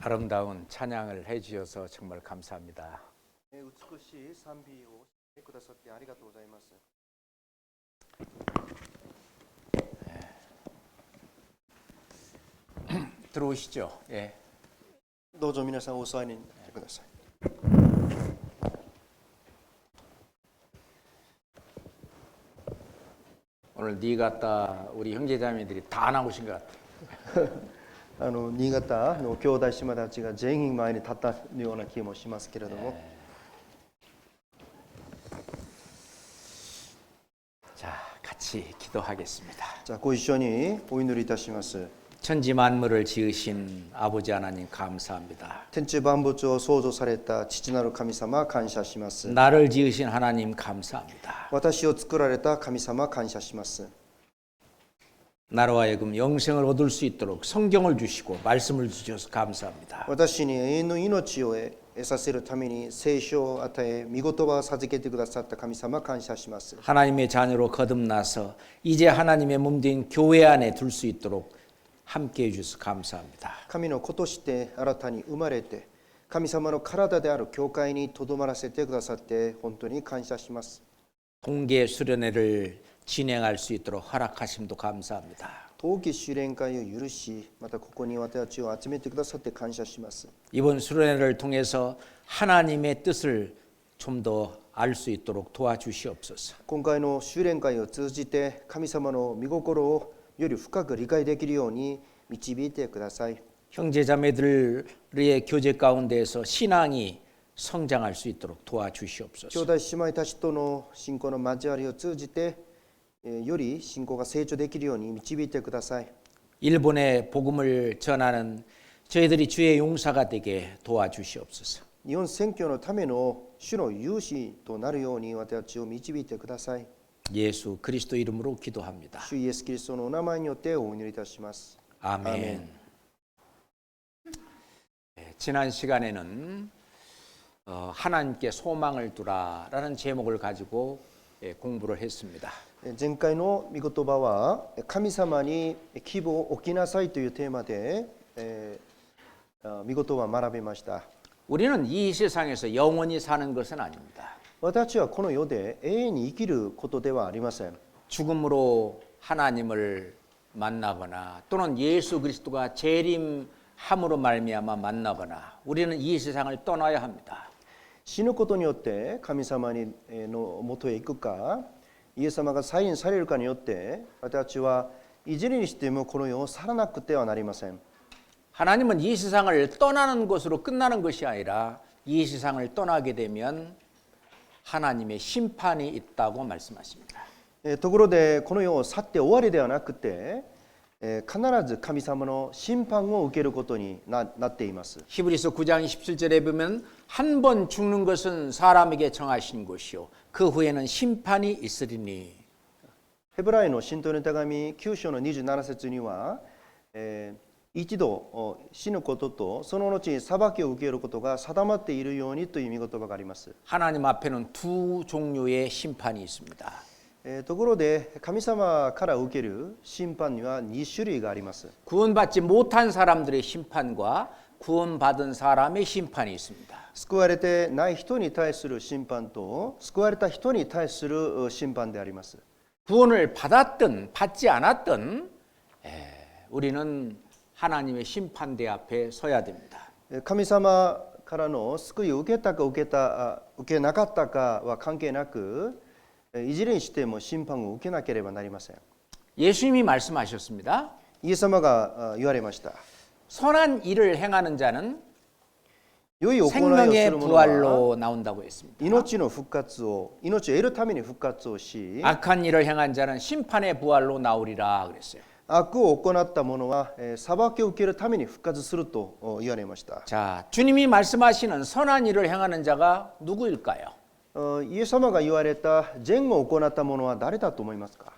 아름다운 찬양을 해주셔서 정말 감사합니다. 美しい賛美をしてくださってありがとうございます。 들어오시죠. 예. どうぞ皆さんお座りになってください。 오늘 니 같다 우리 형제자매들이 다 나오신 것 같아요. 新潟の兄弟姉妹たちが全員前に立ったような気もしますけれども、 자, 같이 기도하겠습니다. じゃあご一緒にお祈りいたします。 천지 만물을 지으신 아버지 하나님 감사합니다. 天地万物を創造された父なる神様感謝します。 나를 지으신 하나님 감사합니다. 私を作られた神様感謝します。 나로 하여금 영생을 얻을 수 있도록 성경을 주시고 말씀을 주셔서 감사합니다. 私に永遠の命を得させるために聖書を与え、御言葉を授けてくださった神様感謝します。 하나님의 자녀로 거듭나서 이제 하나님의 몸된 교회 안에 둘 수 있도록 함께해 주셔서 감사합니다. 神の子として新たに生まれて、神様の体である教会にとどまらせてくださって本当に感謝します。 동계 수련회를 진행할 수 있도록 허락하심도 감사합니다. 冬季修練会を許し、またここに私たちを集めてくださって感謝します。 이번 수련회를 통해서 하나님의 뜻을 좀 더 알 수 있도록 도와주시옵소서. 今回の修練会を通じて神様の御心をより深く理解できるように導いてください。 형제자매들의 교제 가운데에서 신앙이 성장할 수 있도록 兄 도와주시옵소서. 弟姉妹たちとの信仰の交わりを通じてより信仰が成長できるように導いてください。 일본에 복음을 전하는 저희들이 주의 용사가 되게 도와주시옵소서. 日本宣教のための主の勇士となるように私たちを導いてください。 예수 그리스도 이름으로 기도합니다. 主イエスキリストのお名前によってお祈りいたします。 아멘. 아멘. 지난 시간에는 하나님께 소망을 두라라는 제목을 가지고 공부를 했습니다. 前回の御言葉は神様に希望を置きなさいというテーマで御言葉を学びました。 우리는 이 세상에서 영원히 사는 것은 아닙니다. 私たちはこの世で永遠に生きることではありません。 죽음으로 하나님을 만나거나 또는 예수 그리스도가 재림함으로 말미암아 만나거나 우리는 이 세상을 떠나야 합니다. 死ぬことによって神様の元へ行くか、イエス様が再臨されるかによって私たちはいずれにしてもこの世を去らなくてはなりません。 하나님은 이 세상을 떠나는 것으로 끝나는 것이 아니라 이 세상을 떠나게 되면 하나님의 심판이 있다고 말씀하십니다. ところでこの世を去って終わりではなくて必ず神様の審判を受けることになっています。 히브리서 9장 27절에 보면 한 번 죽는 것은 사람에게 정하신 것이요 그 후에는 심판이 있으리니. ヘブライの信徒の手紙9章の27節には、一度死ぬこととその後に裁きを受けることが定まっているようにという御言葉があります。 하나님 앞에는 두 종류의 심판이 있습니다. ところで神様から受ける審判には2種類があります。 구원받지 못한 사람들의 심판과 구원받은 사람의 심판이 있습니다. 救われてない人に対する審判と救われた人に対する審判であります。 구원을 받았든 받지 않았든 우리는 하나님의 심판대 앞에 서야 됩니다. 神様からの救いを受けたか受けなかったかは関係なく、いずれにしても審判を受けなければなりません。 예수님이 말씀하셨습니다. イエス様が言われました。 선한 일을 행하는 자는 良い行いをす 생명의 る者は 부활로 나온다고 했습니다. 命を得るために復活をし、 악한 일을 행한 자는 심판의 부활로 나오리라 그랬어요. 悪を行った者は裁きを受けるために復活すると言われました。 자, 주님이 말씀하시는 선한 일을 행하는 자가 누구일까요? イエス様が言われた善を行った者は誰だと思いますか？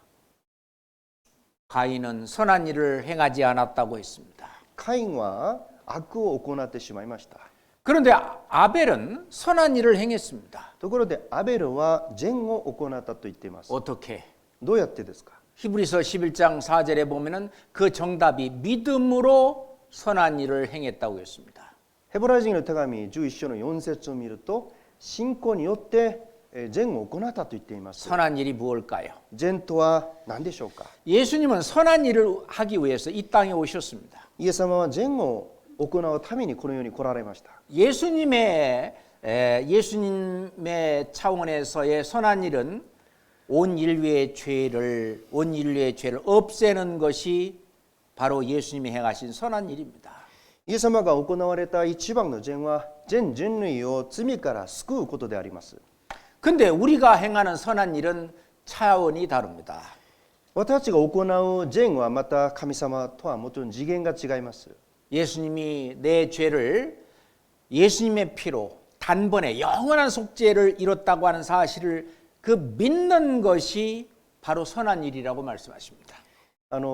가인은 선한 일을 행하지 않았다고 했습니다. カインは悪を行ってしまいました。 그런데 아벨은 선한 일을 행했습니다. ところでアベルは善を行ったと言っています。 어떻게? どうやってですか？ 히브리서 11장 4절에 보면은 그 정답이 믿음으로 선한 일을 행했다고 했습니다. ヘブライ人の手紙11章の4節を見ると信仰によって善を行ったと言っています。 선한 일이 무엇일까요? 善とは何でしょうか。 예수님은 선한 일을 하기 위해서 이 땅에 오셨습니다. イエス様は善を行うためにこの世に来られました。 예수님의 차원에서의 선한 일은 온 인류의 죄를 없애는 것이 바로 예수님이 행하신 선한 일입니다. イエス様が行われた一番の善は全人類を罪から救うことであります。 근데 우리가 행하는 선한 일은 차원이 다릅니다. 私たちが行う善はまた神様とはもちろん次元が違います。 예수님이 내 죄를 예수님의 피로 단번에 영원한 속죄를 이뤘다고 하는 사실을 그 믿는 것이 바로 선한 일이라고 말씀하십니다.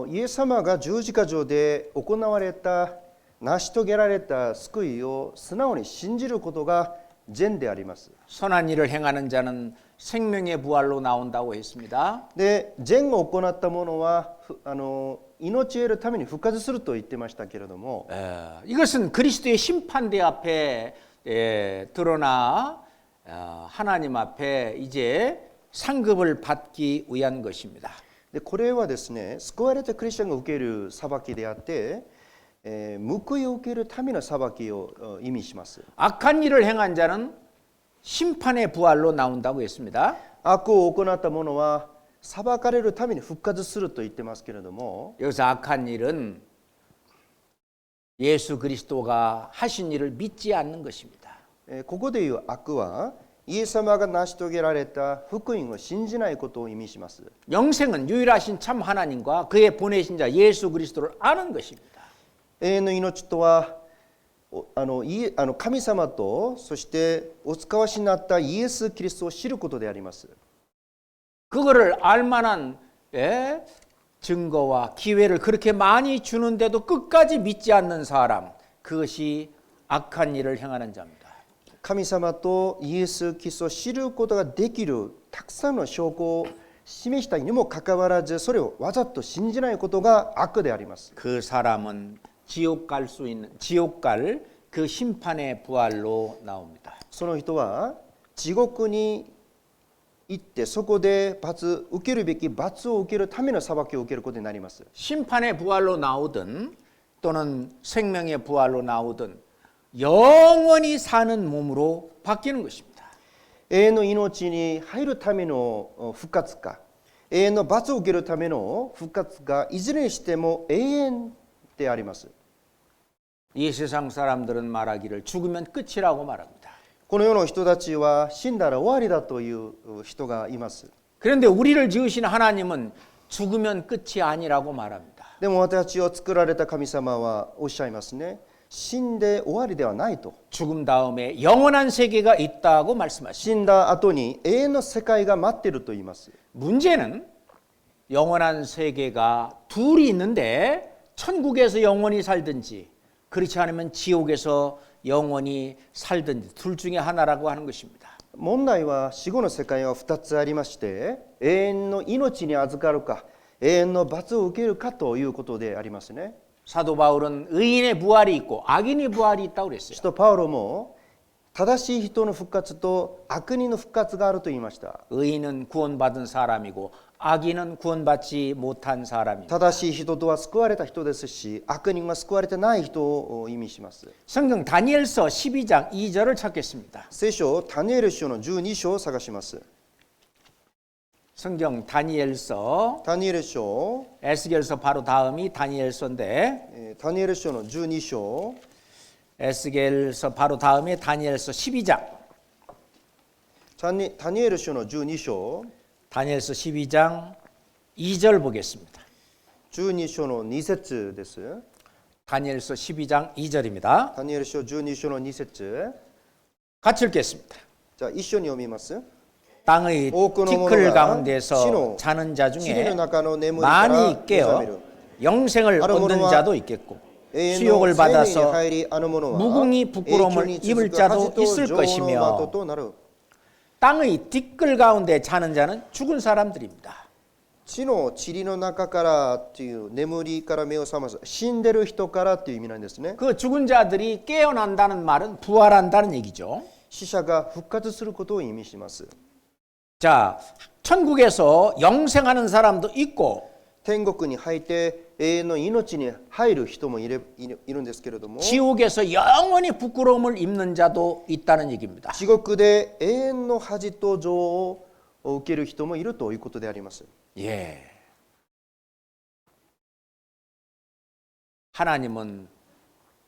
イエス様が十字架上で行われた成し遂げられた救いを素直に信じることが善であります。 선한 일을 행하는 자는 생명의 부활로 나온다고 했습니다. で、善を行った者は命を得るために復活すると言ってましたけれども、 이것은 그리스도의 심판대 앞에 드러나 하나님 앞에 이제 상급을 받기 위한 것입니다. でこれはですね、救われたクリスチャンが受ける裁きであって、報いを受けるための裁きを意味します。 악한 일을 행한 자는 심판의 부활로 나온다고 했습니다. 悪を行った者は裁かれるために復活すると言ってますけれども、 여기서 악한 일은 예수 그리스도가 하신 일을 믿지 않는 것입니다. ここでいう悪はイエス様が成し遂げられた福音を信じないことを意味します。 영생은 유일하신 참 하나님과 그의 보내신 자 예수 그리스도를 아는 것입니다. 永遠の命とは神様とそしてお使わしになったイエス・キリストを知ることであります。 그거를 알만한 증거와 기회를 그렇게 많이 주는데도 끝까지 믿지 않는 사람, 그것이 악한 일을 행하는 자입니다. 神様とイエス・キリストを知ることができるたくさんの証拠を示したにもかかわらず、それをわざと信じないことが悪であります。 그 사람은 지옥 갈 그 심판의 부활로 나옵니다. その人は地獄に行ってそこで受けるべき罰を受けるための裁きを受けることになります。 심판의 부활로 나오든 또는 생명의 부활로 나오든 영원히 사는 몸으로 바뀌는 것입니다. 永遠の命に入るための復活か、永遠の罰を受けるための復活がいずれにしても永遠であります。 이 세상 사람들은 말하기를 죽으면 끝이라고 말합니다. この世の人たちは死んだら終わりだという人がいます。 그런데 우리를 지으신 하나님은 죽으면 끝이 아니라고 말합니다. でも私たちを作られた神様はおっしゃいますね。死んで終わりではないと。 죽음 다음에 영원한 세계가 있다고 말씀하십니다. 死んだ後に永遠の世界が待っていると言います。 문제는 영원한 세계가 둘이 있는데 천국에서 영원히 살든지 그렇지 않으면 지옥에서 영원히 살든지 둘 중에 하나라고 하는 것입니다. 問題は死後の世界は2つありまして、永遠の命に預かるか永遠の罰を受けるかということでありますね。 사도 바울은 의인의 부활이 있고 악인의 부활이 있다고 그랬어요. 使徒パウロも正しい人の復活と悪人の復活があると言いました。 의인은 구원받은 사람이고 악인은 구원받지 못한 사람입니다. 正しい人とは救われた人ですし、悪人は救われてない人を意味します。 성경 다니엘서 12장 2절을 찾겠습니다. 聖書ダニエル書の12章を探します。 성경 다니엘서 ダニエル書、 에스겔서 바로 다음이 다니엘서인데 ダニエル書の12章、 에스겔서 바로 다음에 다니엘서 12장 ダニエル書の12章、 다니엘서 12장 2절 보겠습니다. 12章の2節です。 다니엘서 12장 2절입니다. ダニエル書12章の2節、 같이 읽겠습니다. じゃあ一緒に読みます。 땅의 티끌 가운데서 자는 자 地 중에 の中の眠りか 많이 ら目覚め 깨어 る。 영생을 얻는 자도 있겠고 수욕을 받아서 무궁히 부끄러움을 입을 자도 있을 것이며 땅의 티끌 가운데 자는 자는 죽은 사람들입니다. 地の塵の中からっていう眠りから目を覚ます死んでる人からっていう意味なんですね。 그 죽은 자들이 깨어난다는 말은 부활한다는 얘기죠. 死者が復活することを意味します。 자, 천국에서 영생하는 사람도 있고 天国に入って永遠の命に入る人もいるんですけれども、 지옥에서 영원히 부끄러움을 입는 자도 있다는 얘기입니다. 地獄で永遠の恥と情を受ける人もいるということであります。 예. 하나님은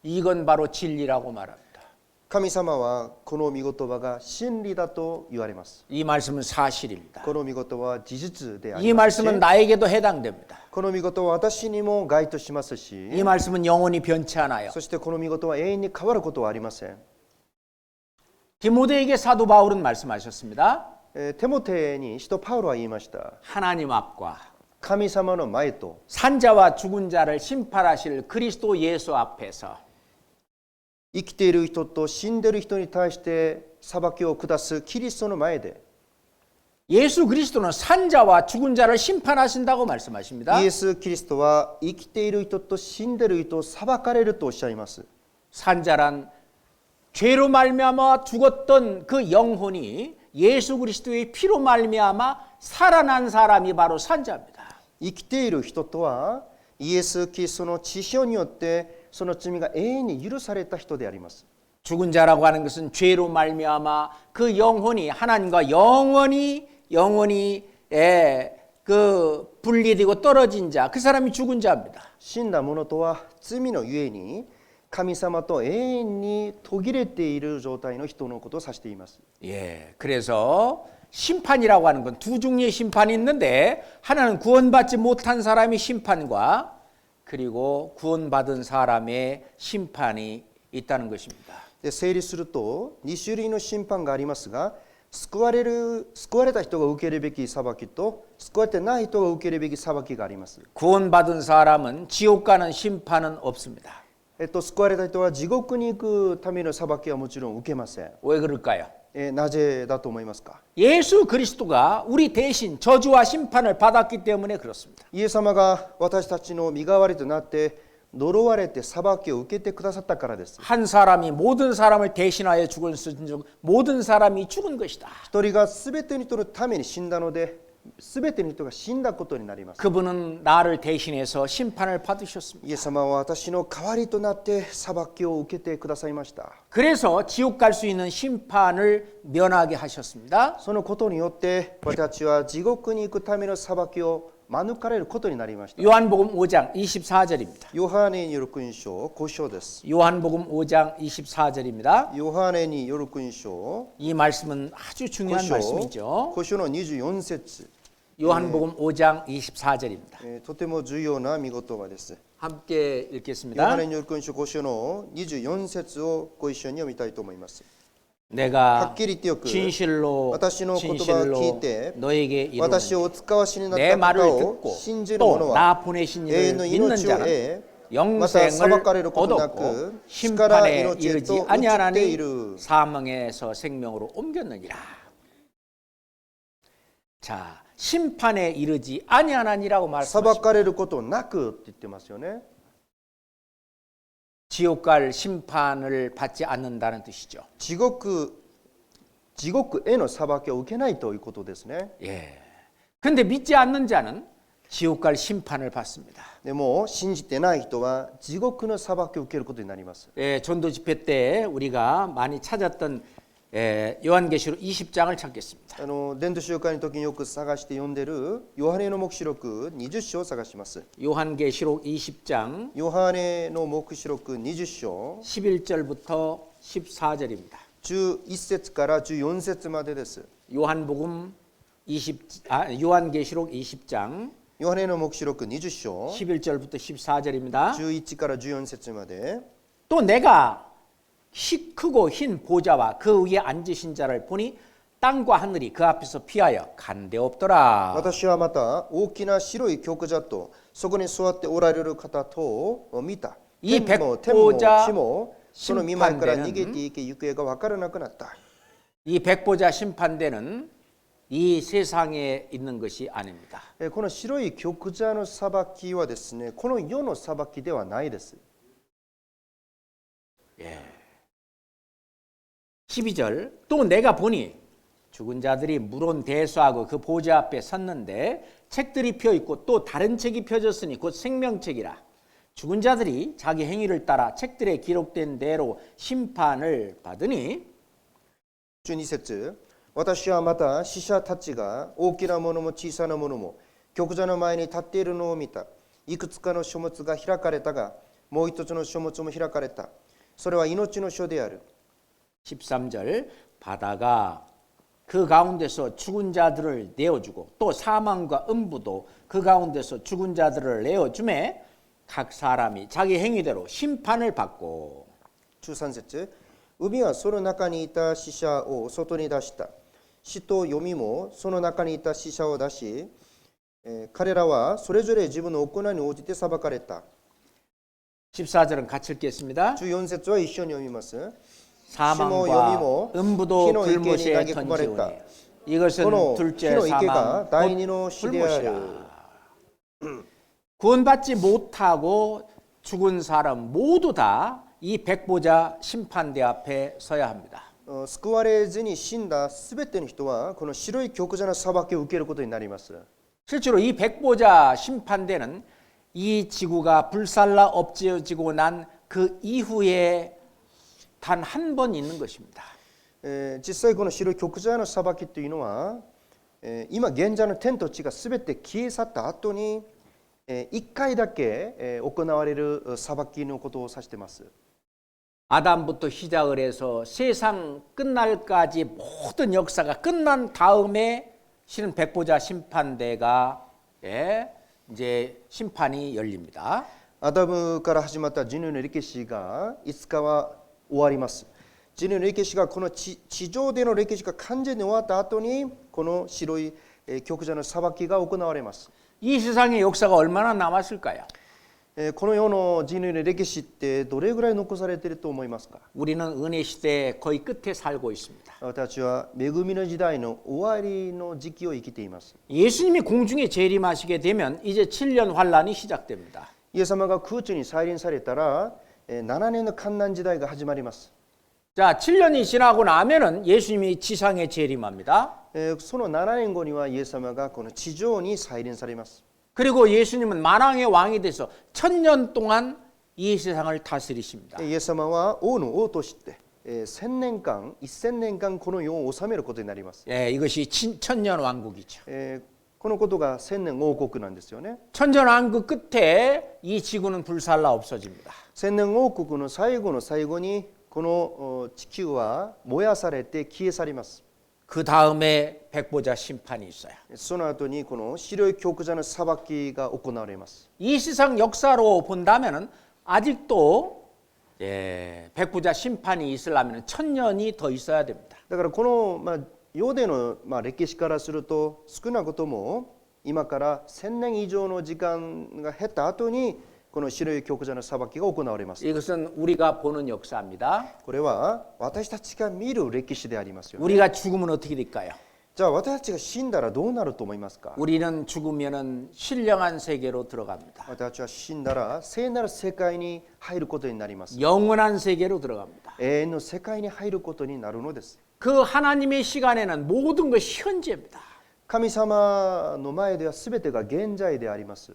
이건 바로 진리라고 말합니다. 神様はこの御言葉が真理だと言われます。 이 말씀은 사실입니다. この御言葉は事実であ 이 りますし、 말씀은 나에게도 해당됩니다. この御言葉は私にも該当しますし、 이 말씀은 영원히 변치 않아요. そしてこの御言葉は永遠に変わることはありません。 디모데에게 사도 바울은 말씀하셨습니다. テモテに使徒パウロは言いました。 하나님 앞과 神様の前と 산자와 죽은 자를 심판하실 그리스도 예수 앞에서 生きている人と死んでいる人に対して裁きを下すキリストの前で、 예수 그리스도는 산자와 죽은 자를 심판하신다고 말씀하십니다. イエス・キリストは生きている人と死んでいる人を裁かれるとおっしゃいます。 산자란 죄로 말미암아 죽었던 그 영혼이 예수 그리스도의 피로 말미암아 살아난 사람이 바로 산자입니다. 生きている人とはイエス・キリストの血潮によってその罪が永遠に許された人であります。 죽은 자라고 하는 것은 죄로 말미암아 그 영혼이 하나님과 영원히 그 분리되고 떨어진 자, 그 사람이 죽은 자입니다. 死んだ者とは罪のゆえに神様と永遠に途切れている状態の人のことを指しています。 예, 그래서 심판이라고 하는 건 두 종류의 심판이 있는데 하나는 구원받지 못한 사람의 심판과 그리고 구원받은 사람의 심판이 있다는 것입니다. で整理すると2種類の審判がありますが、救われた人が受けるべき裁きと救われてない人が受けるべき裁きがあります。 구원받은 사람은 지옥 가는 심판은 없습니다. 救われた人は地獄に行くための裁きはもちろん受けません。 왜 그럴까요? なぜだと思いますか？ 예수 그리스도가 우리 대신 저주와 심판을 받았기 때문에 그렇습니다. イエス様が私たちの身代わりとなって呪われて裁きを受けてくださったからです。 한 사람이 모든 사람을 대신하여 죽은 즉 모든 사람이 죽은 것이다. 一人がすべての人のために死んだので、すべての人が死んだことになります。 그분은 나를 대신해서 심판을 받으셨습니다. イエス様は私の代わりとなって裁きを受けてくださいました。 그래서 지옥 갈 수 있는 심판을 면하게 하셨습니다. そのことによって私たちは地獄に行くための裁きを免れることになりました。 요한복음 5장 24절입니다. ヨハネによる福音書5章です。 요한복음 5장 24절입니다. ヨハネによる福音書 이 말씀은 아주 중요한 5 말씀이죠. 章の24節、 요한복음 5장 24절입니다. とても重要な御言葉です。 함께 ヨ 읽겠습니다. ハネによる福音書5章の24節をご一緒に読みたいと思います。 내가 はっきり言ってよく 진실로 私の言葉を聞いて 너에게 私を 이르노니 お使わしになっ 내 た 말을 方を 듣고 信じる者 또 は 나 보내신 永遠 이를 の 믿는 命を 자는 得また裁 영생을 かれることな 얻었고 く死から 심판에 命へ 이르지 と移ってい 아니하나니 る。 사망에서 생명으로 옮겼느니라. 자, 심판에 이르지 아니하나니라고 裁 말씀하십니다. かれることなくって言ってますよね。 지옥 갈 심판을 받지 않는다는 뜻이죠. 地獄への裁きを受けないということですね。 예. 근데 믿지 않는 자는 지옥 갈 심판을 받습니다. でも信じてない人は地獄の裁きを受けることになります。 예, 전도 집회 때 우리가 많이 찾았던 요한계시록 20장을 찾겠습니다. 伝道集会の時によく探して読んでるヨハネの黙示録20章を探します。 요한계시록 20장 ヨハネの黙示録20章 11절부터 14절입니다. 11節から14節までです。 요한계시록 20장 ヨハネの黙示録20章 11절부터 14절입니다. 11から14節まで、 또 내가 크고 흰 보좌와 그 위에 앉으신 자를 보니 땅과 하늘이 그 앞에서 피하여 간데없더라. 私はまた大きな白い玉座とそこに座っておられる方とを見た。いい天も地もその見舞いから逃げていけ行方が分からなくなった。 이 백보자 심판대는 이 세상에 있는 것이 아닙니다. この白い極座の裁きはですね、この世の裁きではないです。 12절 또 내가 보니 죽은 자들이 물온 대수하고 그 보좌 앞에 섰는데 책들이 펴 있고 또 다른 책이 펴졌으니 곧 생명책이라. 죽은 자들이 자기 행위를 따라 책들에 기록된 대로 심판을 받으니 12節、私はまた死者たちが大きなものも小さなものも極座の前に立っているのを見た。いくつかの書物が開かれたが、もう一つの書物も開かれた。それは命の書である。 13절 바다가 그 가운데서 죽은 자들을 내어주고 또 사망과 음부도 그 가운데서 죽은 자들을 내어주매 각 사람이 자기 행위대로 심판을 받고 13節、海はその中にいた死者を外に出した。死と読みもその中にいた死者を出し、彼らはそれぞれ自分の行いに応じて裁かれた。 14절은 같이 읽겠습니다. 14節は一緒に読みます。 사망과 음부도 불못에 던지오니 이것은 둘째 사망 곧 불못이라. 구원받지 못하고 죽은 사람 모두 다 이 백보자 심판대 앞에 서야 합니다. 救われずに死んだすべての人はこの白い極座の裁きを受けることになります。 실제로 이 백보자 심판대는 이 지구가 불살라 엎지어지고 난 그 이후에 단 한 번 있는 것입니다. 実際この白い極座の裁きというのは、今現在の天と地がすべて消え去った後に、1回だけ、行われる裁きのことを指しています。 아담부터 시작을 해서 세상 끝날까지 모든 역사가 끝난 다음에 실은 백보자 심판대가 이제 심판이 열립니다. アダムから始まった人類の歴史がいつかは終わります。人類の歴史がこの地上での歴史が完全に終わった後にこの白い極座の裁きが行われます。 이 세상의 역사가 얼마나 남았을까요? この世の人類の歴史ってどれぐらい残されていると思いますか？ 우리는 은혜 시대의 거의 끝에 살고 있습니다. 私たちは恵みの時代の終わりの時期を生きています。 예수님이 공중에 재림하시게 되면 이제 7년 환란이 시작됩니다. イエス様が空中に再臨されたら7年の観難時代が始まります。 자, 7년이 지나고 나면은 예수님이 지상에 재림합니다. その7年後にはイエス様がこの地上に再臨されます。 그리고 예수님은 만왕의 왕이 돼서 1000년 동안 이 세상을 다스리십니다. イエス様は王の王として1000年間この世を治めることになります。 예, 이것이 천년 왕국이죠. このことが1000年王国なんですよね。 천년 왕국 끝에 이 지구는 불살라 없어집니다. 1000年王国の最後の最後にこの地球は燃やされて消え去ります。 그 다음에 백보자 심판이 있어요. その後にこの白い極座の裁きが行われます。 이 세상 역사로 본다면은 아직도 백보자 심판이 있으려면 1000년이 더 있어야 됩니다. だからこの世での歴史からすると少なくとも今から1000年以上の時間が経った後にこの白い極座の裁きが行われます。 이것은 우리가 보는 역사입니다. これは私たちが見る歴史でありますよね。 우리가 죽으면 어떻게 될까요? じゃあ私たちが死んだらどうなると思いますか？ 우리는 죽으면은 신령한 세계로 들어갑니다. 私たちは死んだら聖なる世界に入ることになります。 영원한 세계로 들어갑니다. 永遠の世界に入ることになるのです。 그 하나님의 시간에는 모든 것이 현재입니다. 神様の前では全てが現在であります。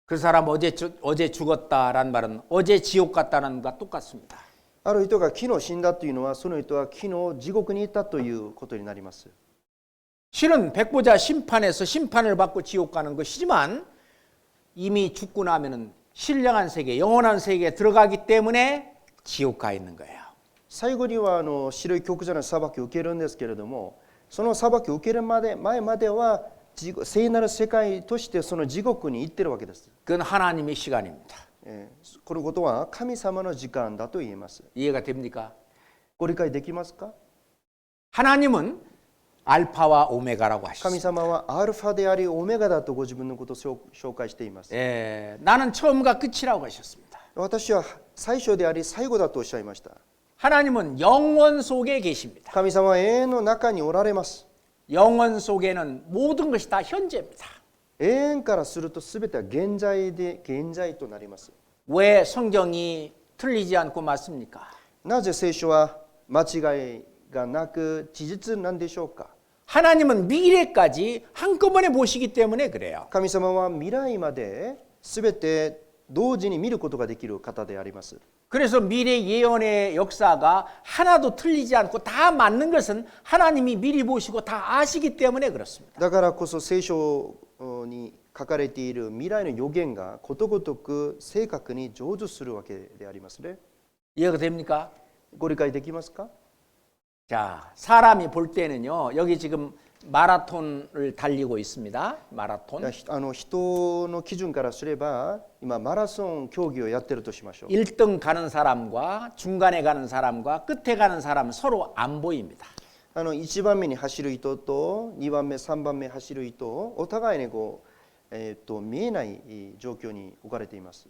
그 사람 어제 죽었다라는 말은 어제 지옥 갔다는 것과 똑같습니다. ある人が昨日死んだというのはその人は昨日地獄に行ったということになります。 실은 백보자 심판에서 심판을 받고 지옥 가는 것이지만 이미 죽고 나면은 신령한 세계, 영원한 세계에 들어가기 때문에 지옥 가 있는 거예요. 最後には白い極座の裁きを受けるんですけれども、その裁きを受ける前までは聖なる世界としてその地獄に行ってるわけです。 그건 하나님의 시간입니다. このことは神様の時間だと言えます。 이해가 됩니까? ご理解できますか？ 하나님은 알파와 오메가라고 神 하셨습니다. 様はアルファでありオメガだとご自分のことを紹介しています。 나는 처음과 끝이라고 하셨습니다. 私は最初であり最後だとおっしゃいました。 하나님은 영원 속에 계십니다. 神様は永遠の中におられます。 영원 속에는 모든 것이 다 현재입니다. 永遠からすると全ては現在で現在となります。 왜 성경이 틀리지 않고 맞습니까? なぜ聖書は間違いがなく事実なんでしょうか。 하나님은 미래까지 한꺼번에 보시기 때문에 그래요. 神様は未来まで全て同時に見ることができる方であります。 그래서 미래 예언의 역사가 하나도 틀리지 않고 다 맞는 것은 하나님이 미리 보시고 다 아시기 때문에 그렇습니다. だからこそ聖書に書かれている未来の予言がことごとく正確に成就するわけでありますね。 이해가 됩니까? ご理解できますか？ 자, 사람이 볼 때는요. 여기 지금 마라톤을 달리고 있습니다. 마라톤. 人の基準からすれば今マラソン競技をやってるとしましょう。 1등 가는 사람과 중간에 가는 사람과 끝에 가는 사람은 서로 안 보입니다. 1番目に走る人と2番目3番目走る人お互いに見えない状況に置かれています。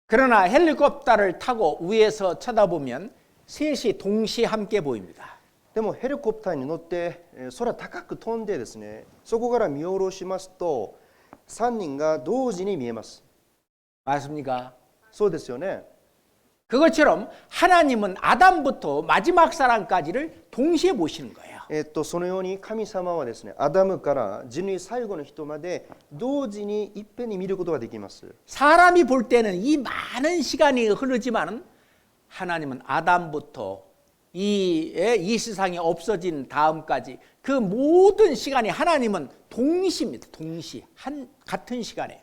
그러나 헬리콥터를 타고 위에서 쳐다보면 셋이 동시에 함께 보입니다. でもヘリコプターに乗って空高く飛んでですね、そこから見下ろしますと3人が同時に見えます。 맞습니까? そうですよね。 그것처럼 하나님은 아담부터 마지막 사람까지를 동시에 보시는 거예요. そのように神様はですね、アダムから人類最後の人まで同時にいっぺんに見ることができます。 사람이 볼 때는 이 많은 시간이 흐르지만은 하나님은 아담부터 이 세상이 없어진 다음까지 그 모든 시간이 하나님은 동시입니다. 동시 같은 시간에.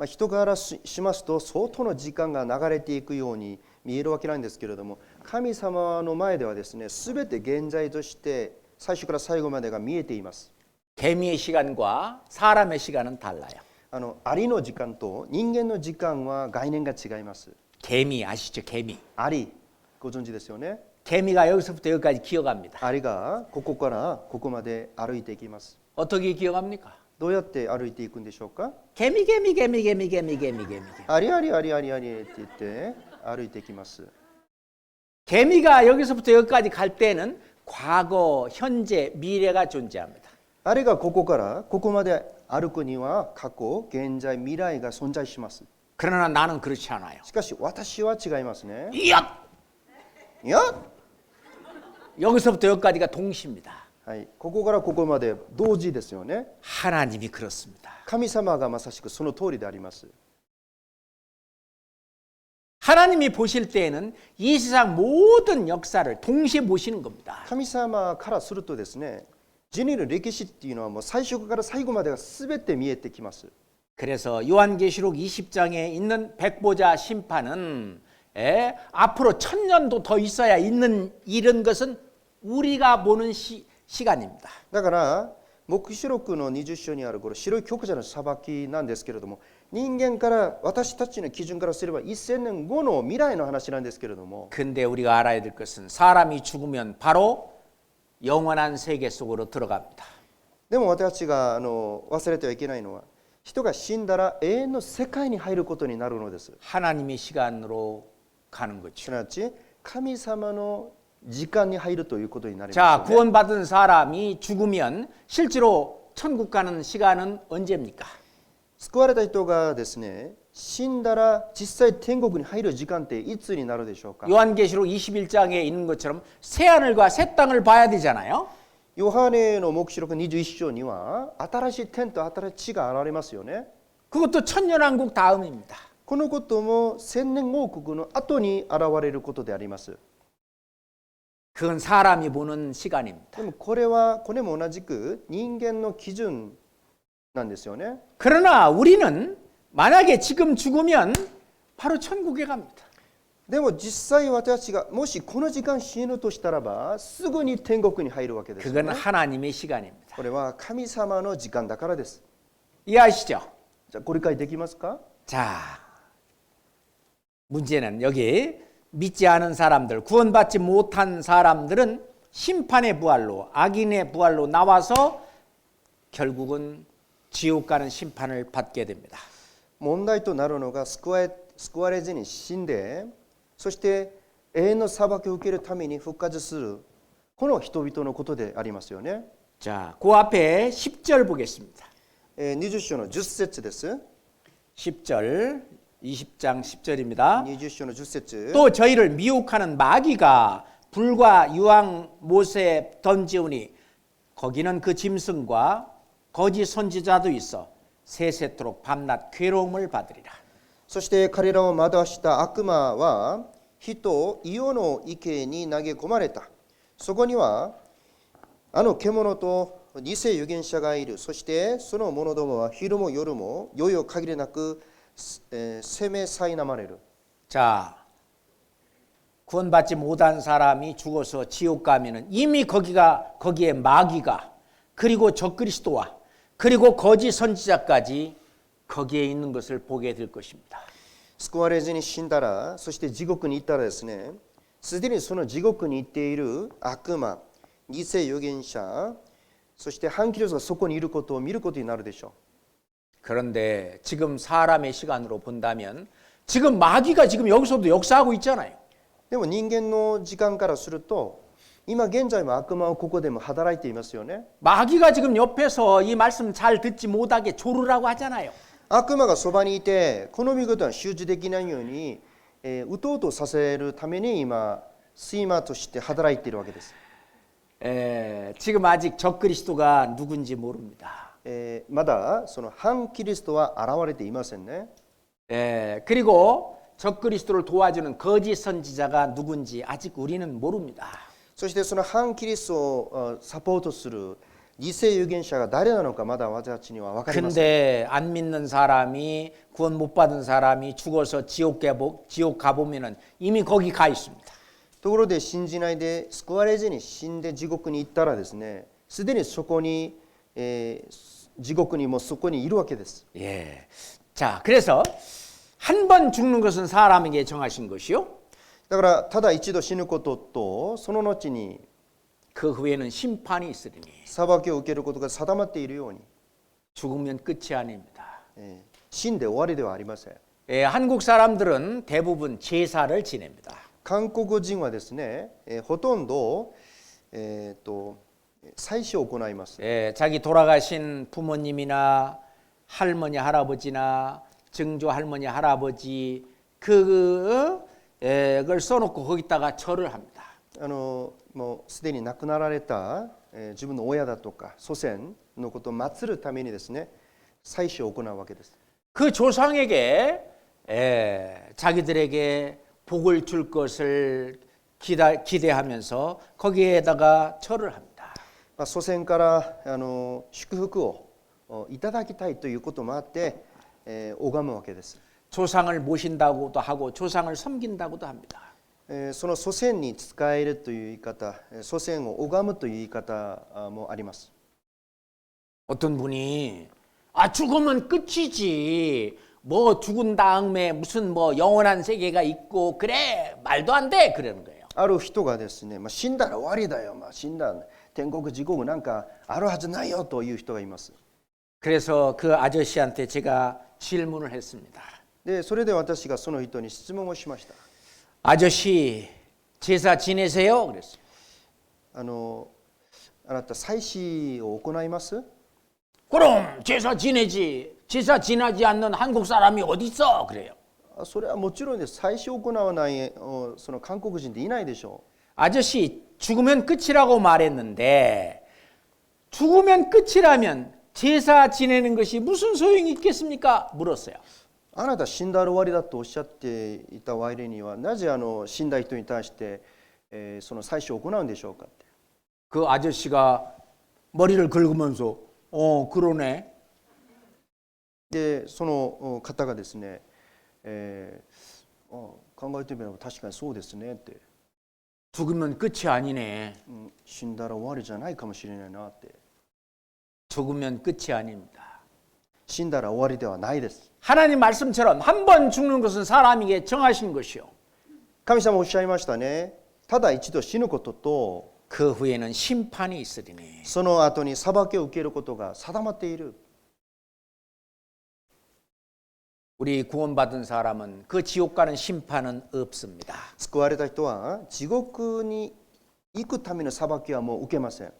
人からしますと相当の時間が流れていくように見えるわけなんですけれども、神様の前ではですね、すべて現在として最初から最後までが見えています。 개미의 시간과 사람의 시간은 달라요. アリの時間と人間の時間は概念が違います。 개미 아시죠? 개미. アリご存知ですよね。 개미가 여기서부터 여기까지 기어갑니다. アリがここからここまで歩いていきます。 어떻게 기어갑니까? どうやって歩いていくんでしょうか。 개미 개미 개미 개미 개미 개미 개미. アリアリアリアリアリって言って歩いていきます。 개미가 여기서부터 여기까지 갈 때는 과거, 현재, 미래가 존재합니다. あれがここからここまで歩くには過去、現在、未来が存在します。 그러나 나는 그렇지 않아요. しかし私は違いますね。 이야! いや、 여기서부터 여기까지가 동시입니다. はい、ここからここまで同時ですよね。 하나님이 그렇습니다. 神様がまさしくその通りであります。 하나님이 보실 때에는 이 세상 모든 역사를 동시에 보시는 겁니다. 神様からするとですね、人類の歴史っていうのはもう最初から最後までが全て見えてきます。 그래서 요한계시록 20장에 있는 백보자 심판은 앞으로 1000년도 더 있어야 있는 이런 것은 우리가 보는 시간입니다. だから黙示録の20章にあるこの白い強者の裁きなんですけれども、人間から私たちの基準からすれば1000年後の未来の話なんですけれども、 근데 우리가 알아야 될 것은 사람이 죽으면 바로 영원한 세계 속으로 들어갑니다. でも私たちが忘れてはいけないのは、人が死んだら永遠の世界に入ることになるのです。 하나님의 시간으로 가는 す 거죠. なわち神様の時間に入るということになります 자, よね。 구원받은 사람이 죽으면 실제로 천국 가는 시간은 언제입니까? 救われた人がですね、死んだら実際天国に入る時間っていつになるでしょうか。 요한계시록 21장에 있는 것처럼 새 하늘과 새 땅을 봐야 되잖아요. ヨハネの黙示録21章には新しい天と新しい地が現れますよね。 그것도 천년왕국 다음입니다. このことも千年王国の後に現れることであります。 그건 사람이 보는 시간입니다. でもこれも同じく人間の基準なんですよね。 그러나 우리는 만약에 지금 죽으면 바로 천국에 갑니다. でも実際私たちがもしこの時間死ぬとしたらばすぐに天国に入るわけですよ 그건 ね。 하나님의 시간입니다. これは神様の時間だからです。 이해하시죠? じゃあご理解できますか？ 자, 문제는 여기 믿지 않은 사람들, 구원받지 못한 사람들은 심판의 부활로, 악인의 부활로 나와서 결국은 지옥 가는 심판을 받게 됩니다. 問題となるのが救われずに死んで、そして永永遠の裁きを受けるために復活するこの人々のことでありますよね。 자, 그 앞에 10절 보겠습니다. 20章の10節です。 10절, 20장 10절입니다. 20章の10節 또 저희를 미혹하는 마귀가 불과 유황 못에 던지우니 거기는 그 짐승과 거짓 선지자도 있어 세세토록 밤낮 괴로움을 받으리라. そして彼らを惑わした悪魔は人をイオの池に投げ込まれた。そこにはあの獣と偽預言者がいる。そしてその者どもは昼も夜も夜々限りなく責め苛まれる。 자, 구원받지 못한 사람이 죽어서 지옥 가면은 이미 거기에 마귀가 그리고 적그리스도와 그리고 거짓 선지자까지 거기에 있는 것을 보게 될 것입니다. 救われずに死んだら、そして地獄に行ったらですね、すでにその地獄に行っている悪魔、偽預言者、そして反キリストがそこにいることを見ることになるでしょう。 그런데 지금 사람의 시간으로 본다면 지금 마귀가 지금 여기서도 역사하고 있잖아요. でも人間の時間からすると、今現在も悪魔はここでも働いていますよね。 마귀가 지금 옆에서 이 말씀 잘 듣지 못하게 조르라고 하잖아요. 悪魔がそばにいて、この見事は集中できないように、うとうとさせるために今、睡魔として働いているわけです。 지금 아직 적그리스도가 누군지 모릅니다. まだその反キリストは現れていませんね。 그리고 적그리스도를 도와주는 거짓 선지자가 누군지 아직 우리는 모릅니다. そしてその反キリストをサポートする偽預言者が誰なのかまだ私たちには分かりません。 근데 안 믿는 사람이 구원 못 받은 사람이 죽어서 지옥 가보면은 이미 거기 가 있습니다. ところで信じないで救われずに死んで地獄に行ったらですね、すでにそこに、地獄にもそこにいるわけです。 예. 자, 그래서 한 번 죽는 것은 사람에게 정하신 것이요. だからただ一度死ぬこととその後に 그 후에는 심판이 있으리니 裁きを受けることが定まっているように、 죽으면 끝이 아닙니다. 死んで終わりではありません。 한국 사람들은 대부분 제사를 지냅니다. 韓国人はですね、ほとんど、祭祀を行います。 자기 돌아가신 부모님이나 할머니 할아버지나 증조 할머니 할아버지 그걸 써놓고 거기다가 절을 합니다. もうすでに亡くなられた、自分の親だとか祖先のことを祀るためにですね、祭祀を行うわけです。 그 조상에게 자기들에게 복을 줄 것을 기대하면서 거기에다가 절을 합니다. 祖先から祝福をいただきたいということもあって、拝むわけです。 조상을 모신다고도 하고 조상을 섬긴다고도 합니다. その祖先に仕えるという言い方、祖先を拝むという言い方もあります。 어떤 분이 죽으면 끝이지 뭐 죽은 다음에 무슨 뭐 영원한 세계가 있고 그래 말도 안 돼 그러는 거예요. ある人がですね、死んだら終わりだよ、死んだ天国地獄なんかあるはずないよという人がいます。 그래서 그 아저씨한테 제가 질문을 했습니다. でそれで私がその人に質問をしました。 아저씨 제사 지내세요? 그랬어요. あなた祭祀を行います？ 그럼 제사 지내지. 제사 지나지 않는 한국 사람이 어디 있어? 그래요. それはもちろんです。祭祀を行わないその韓国人っていないでしょう。 아저씨 죽으면 끝이라고 말했는데 죽으면 끝이라면 제사 지내는 것이 무슨 소용이 있겠습니까? 물었어요. あなた死んだら終わりだとおっしゃっていた割にはなぜ死んだ人に対して、その祭祀を行うんでしょうかって。 그 아저씨가 머리를 긁으면서 그러네. でその方がですね、考えてみれば確かにそうですねって、 죽으면 끝이 아니네. 死んだら終わりじゃないかもしれないなって。 죽으면 끝이 아닙니다. 死んだら終わりではないです。 하나님 말씀처럼 한 번 죽는 것은 사람에게 정하신 것이요. 神様おっしゃいましたね。ただ一度死ぬことと 그 후에는 심판이 있으리니. その後に裁きを受けることが定まっている。 우리 구원받은 사람은 그 지옥 가는 심판은 없습니다. 救われた人は地獄に行くための裁きはもう受けません。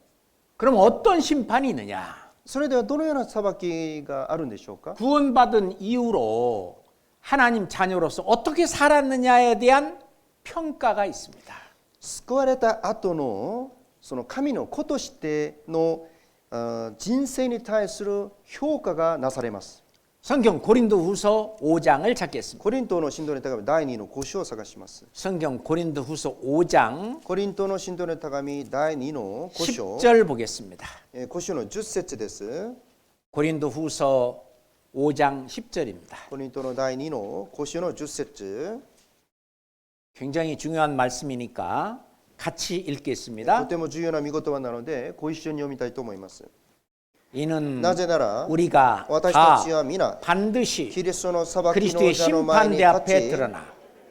그럼 어떤 심판이 있느냐? それではどのような裁きがあるんでしょうか。 구원받은 이후로 하나님 자녀로서 어떻게 살았느냐에 대한 평가가 있습니다. 救われた後のその神の子としての人生に対する評価がなされます。 성경 고린도후서 5장을 찾겠습니다. コリントの信徒の手紙第2の5章を探します。 성경 고린도후서 5장 コリントの信徒の手紙第2の5章 10절 보겠습니다. 5章の10節です。 고린도후서 5장 10절입니다. コリントの第2の5章の10節 굉장히 중요한 말씀이니까 같이 읽겠습니다. とても重要な見言葉なのでご一緒に読みたいと思います。 이는 なぜなら 우리가 私 다 たちは皆 반드시 キリストの裁きの 그리스도의 座の前に 심판대 立 앞에 ち 드러나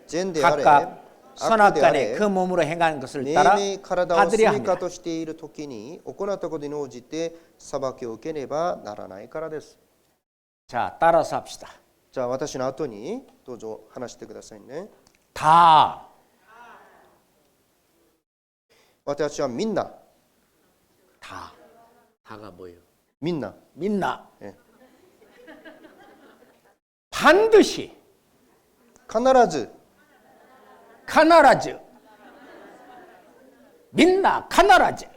善であれ 각각 悪であ 선악간에 れ 그 몸으로 행한 것을 命 따라 名体を 받으려 住みか 합니다. としているときに行ったことに応じて裁きを受けねばならないからです。 자, 따라서 합시다. じゃあ私の後にどうぞ話してくださいね。 다 私たちはみんな 다가 뭐예요? みんな 민나 예. 반드시 必ず 카나라즈 민나 카나라즈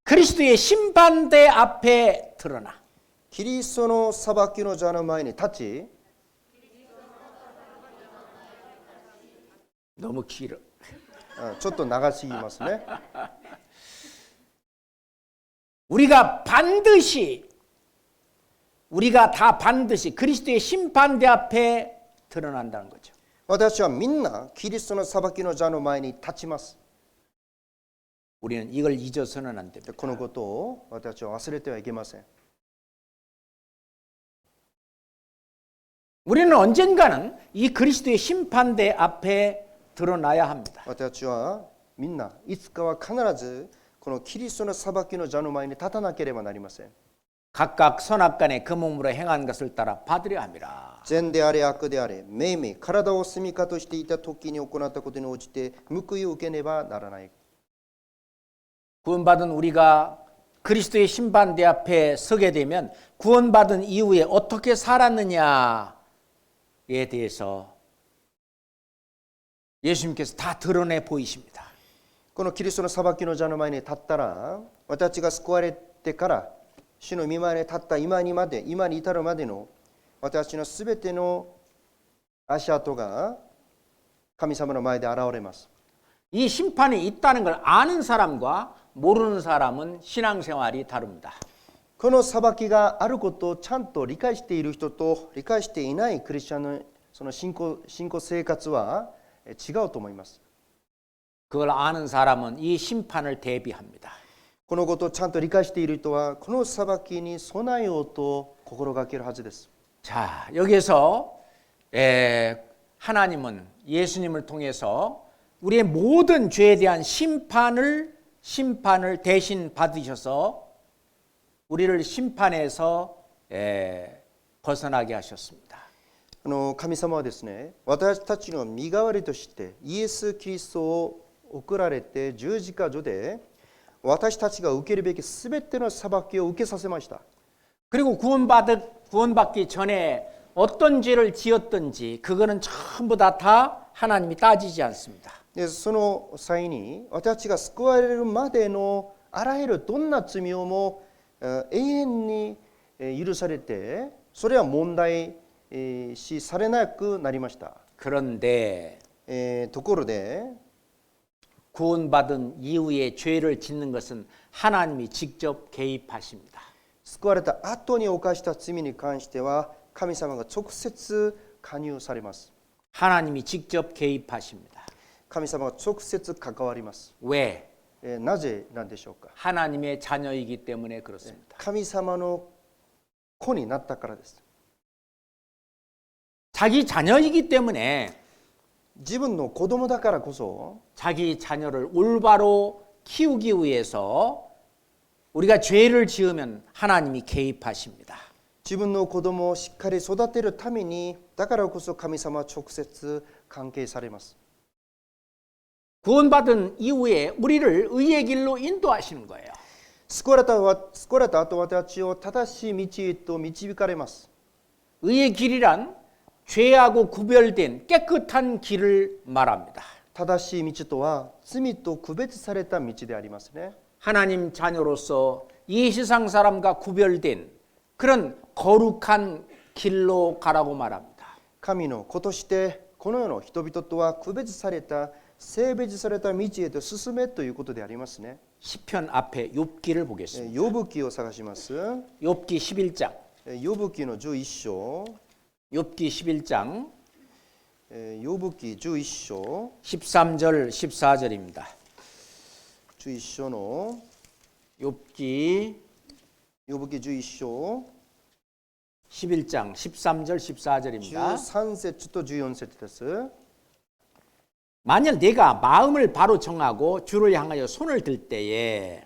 그리스도의 심판대 앞에 드러나 キリストの裁きの座の前に立ち 너무 길어. ちょっと長すぎますね。 우리가 다 반드시 그리스도의 심판대 앞에 드러난다는 거죠. 私はみんなキリストの裁きの座の前に立ちます。 우리는 이걸 잊어서는 안 됩니다. このことを私たちは忘れてはいけません。 우리는 언젠가는 이 그리스도의 심판대 앞에 드러나야 합니다. 私たちはみんないつかは必ずこのキリストの裁きの座の前に立たなければなりません。 각각 선악간에 그 몸으로 행한 것을 따라 받으려 함이라. 善であれ悪であれ命名体を住みかとしていた時に行ったことに応じて報いを受けねばならない。 구원받은 우리가 그리스도의 심판대 앞에 서게 되면 구원받은 이후에 어떻게 살았느냐에 대해서 예수님께서 다 드러내 보이십니다. このキリストの裁きの座の前に立ったら私たちが救われてから主の御前に立った今に至るまでの私たちのすべての足跡が神様の前で現れます。 이 심판이 있다는 걸 아는 사람과 모르는 사람은 신앙생활이 다릅니다. この裁きがあることをちゃんと理解している人と理解していないクリスチャンのその信仰生活は違うと思います。 그걸 아는 사람은 이 심판을 대비합니다. このことをちゃんと理解している人はこの裁きに備えようと心がけるはずです。 자, 여기서 하나님은 예수님을 통해서 우리의 모든 죄에 대한 심판을 대신 받으셔서 우리를 심판에서 벗어나게 하셨습니다. 神様はですね、私たちの身代わりとしてイエス・キリストを送られて十字架上で私たちが受けるべきすべての裁きを受けさせました。 그리고 구원받기 전에 어떤 죄를 지었든지 그거는 전부 다 하나님이 따지지 않습니다. でその際に私たちが救われるまでのあらゆるどんな罪をも永遠に許されてそれは問題視されなくなりました。 그런데 ところで 구원받은 이후에 죄를 짓는 것은 하나님이 직접 개입하십니다. 救われた後に犯した罪に関しては神様が直接加入されます。 하나님이 직접 개입하십니다. 神様が直接関わります。 왜? なぜなんでしょうか。 하나님의 자녀이기 때문에 그렇습니다. 神様の子になったからです。 자기 자녀이기 때문에 自分の子供だからこそ 자기 자녀를 올바로 키우기 위해서 우리가 죄를 지으면 하나님이 개입하십니다. 自分の子供をしっかり育てるために、だからこそ神様は直接関係されます。 구원받은 이후에 우리를 의의 길로 인도하시는 거예요. 救われた後、私たちを正しい道へと導かれます。 의의 길이란 죄하고 구별된 깨끗한 길을 말합니다. 正しい道とは罪と区別された道でありますね。 하나님 자녀로서 이 세상 사람과 구별된 그런 거룩한 길로 가라고 말합니다. 神の子としてこの世の人々とは区別された性別された道へと進めということでありますね。 시편 앞에 욥기를 보겠습니다. ヨブ記を探します。 욥기 11장. ヨブ記の11章、 욥기 11장 ヨブ記11章、 13절 14절입니다. 11章の 욥기 ヨブ記11章 11장 13절 14절입니다. 13節と14節です。 만일 네가 마음을 바로 정하고 주를 향하여 손을 들 때에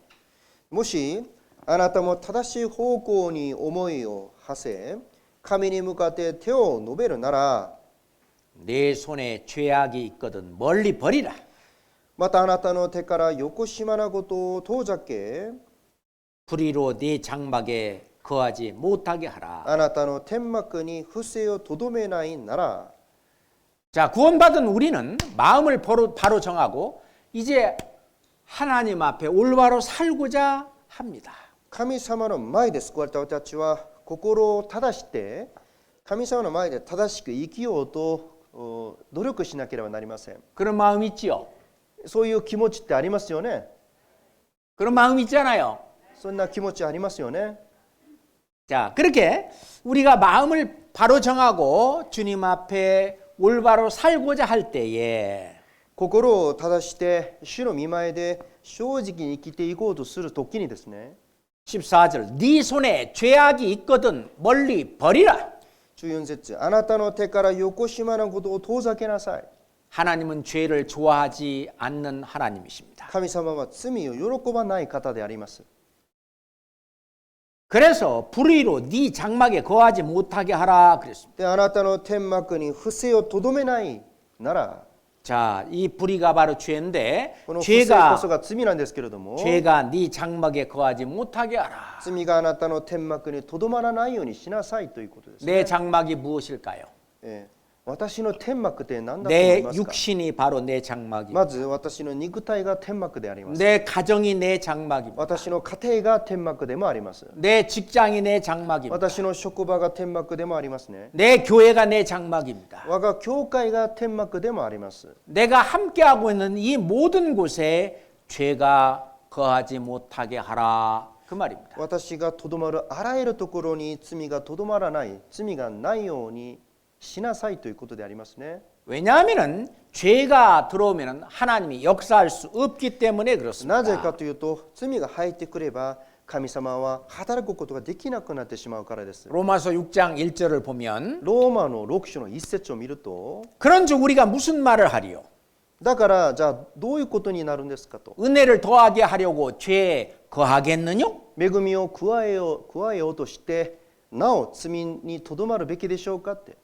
もしあなたも正しい方向に思いを馳せ、神に向かって手を伸べるなら、 내 손에 죄악이 있거든 멀리 버리라. またあなたの手からよこしまなことを遠ざけ、 불의로 네 장막에 거하지 못하게 하라. あなたの天幕に不正をとどめないなら、 자, 구원받은 우리는 마음을 바로 정하고 이제 하나님 앞에 올바로 살고자 합니다. 神様の前で救われた私たちは心を正して神様の前で正しく生きようと努力しなければなりません。 그런 마음 있지요? そういう気持ちってありますよね。 그런 마음 있잖아요. そんな気持ちありますよね。 자, 그렇게 우리가 마음을 바로 정하고 주님 앞에 올바로 살고자 할 때에 心を正して主の御前で正直に生きていこうとする時にですね、 14절 네 손에 죄악이 있거든 멀리 버리라. 14節、あなたの手からよこしまなことを遠ざけなさい。 하나님은 죄를 좋아하지 않는 하나님이십니다. 神様は罪を喜ばない方であります。 그래서 불의로 네 장막에 거하지 못하게 하라 그랬습니다. で、あなたの天幕に不正をとどめないなら、 자, 이 불의가 바로 죄인데 この不正こ 죄가 そが罪なんですけれども、 죄가 네 장막에 거하지 못하게 하라. 罪があなたの天幕にとどまらないようにしなさいということですね。 내 장막이 무엇일까요? 私の天幕って何だと思い 내 ますか？ 육신이 바로 내 장막입니다. まず私の肉体が天幕であります。 내 가정이 내 장막입니다. 私の家庭が天幕でもあります。 내 직장이 내 장막입니다. 私の職場が天幕でもありますね。 내 교회가 내 장막입니다. 我が教会が天幕でもあります。 내가 함께하고 있는 이 모든 곳에 죄가 거하지 못하게 하라 그 말입니다. 私がとどまるあらゆるところに罪がとどまらない、罪がないようにしなさいということでありますね。 왜냐하면 죄가 들어오면 하나님이 역사할 수 없기 때문에 なぜ 그렇습니다. かというと、罪が入ってくれば神様は働くことができなくなってしまうからです。 로마서 6장 1절을 보면 ローマの6章の1節を見ると、 그런즉 우리가 무슨 말을 하리요? だからじゃあどういうことになるんですかと。 은혜를 더하게 하려고 죄에 거하겠느냐? 恵みを加えようとしてなお罪にとどまるべきでしょうかって。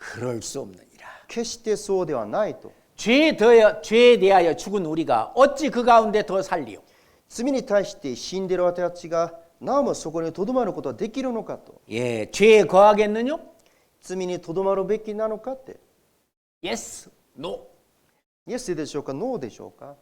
그럴 수 없느니라. 決してそうではないと。 죄에 대하여 죽은 우리가 어찌 그 가운데 더 살리요? 罪に対して死んでいる私たちがなおもそこにとどまることはできるのかと。 예, 죄에 거하겠느냐? 罪にとどまるべきなのかって。 Yes, no. イエスでしょうか、ノーでしょうか。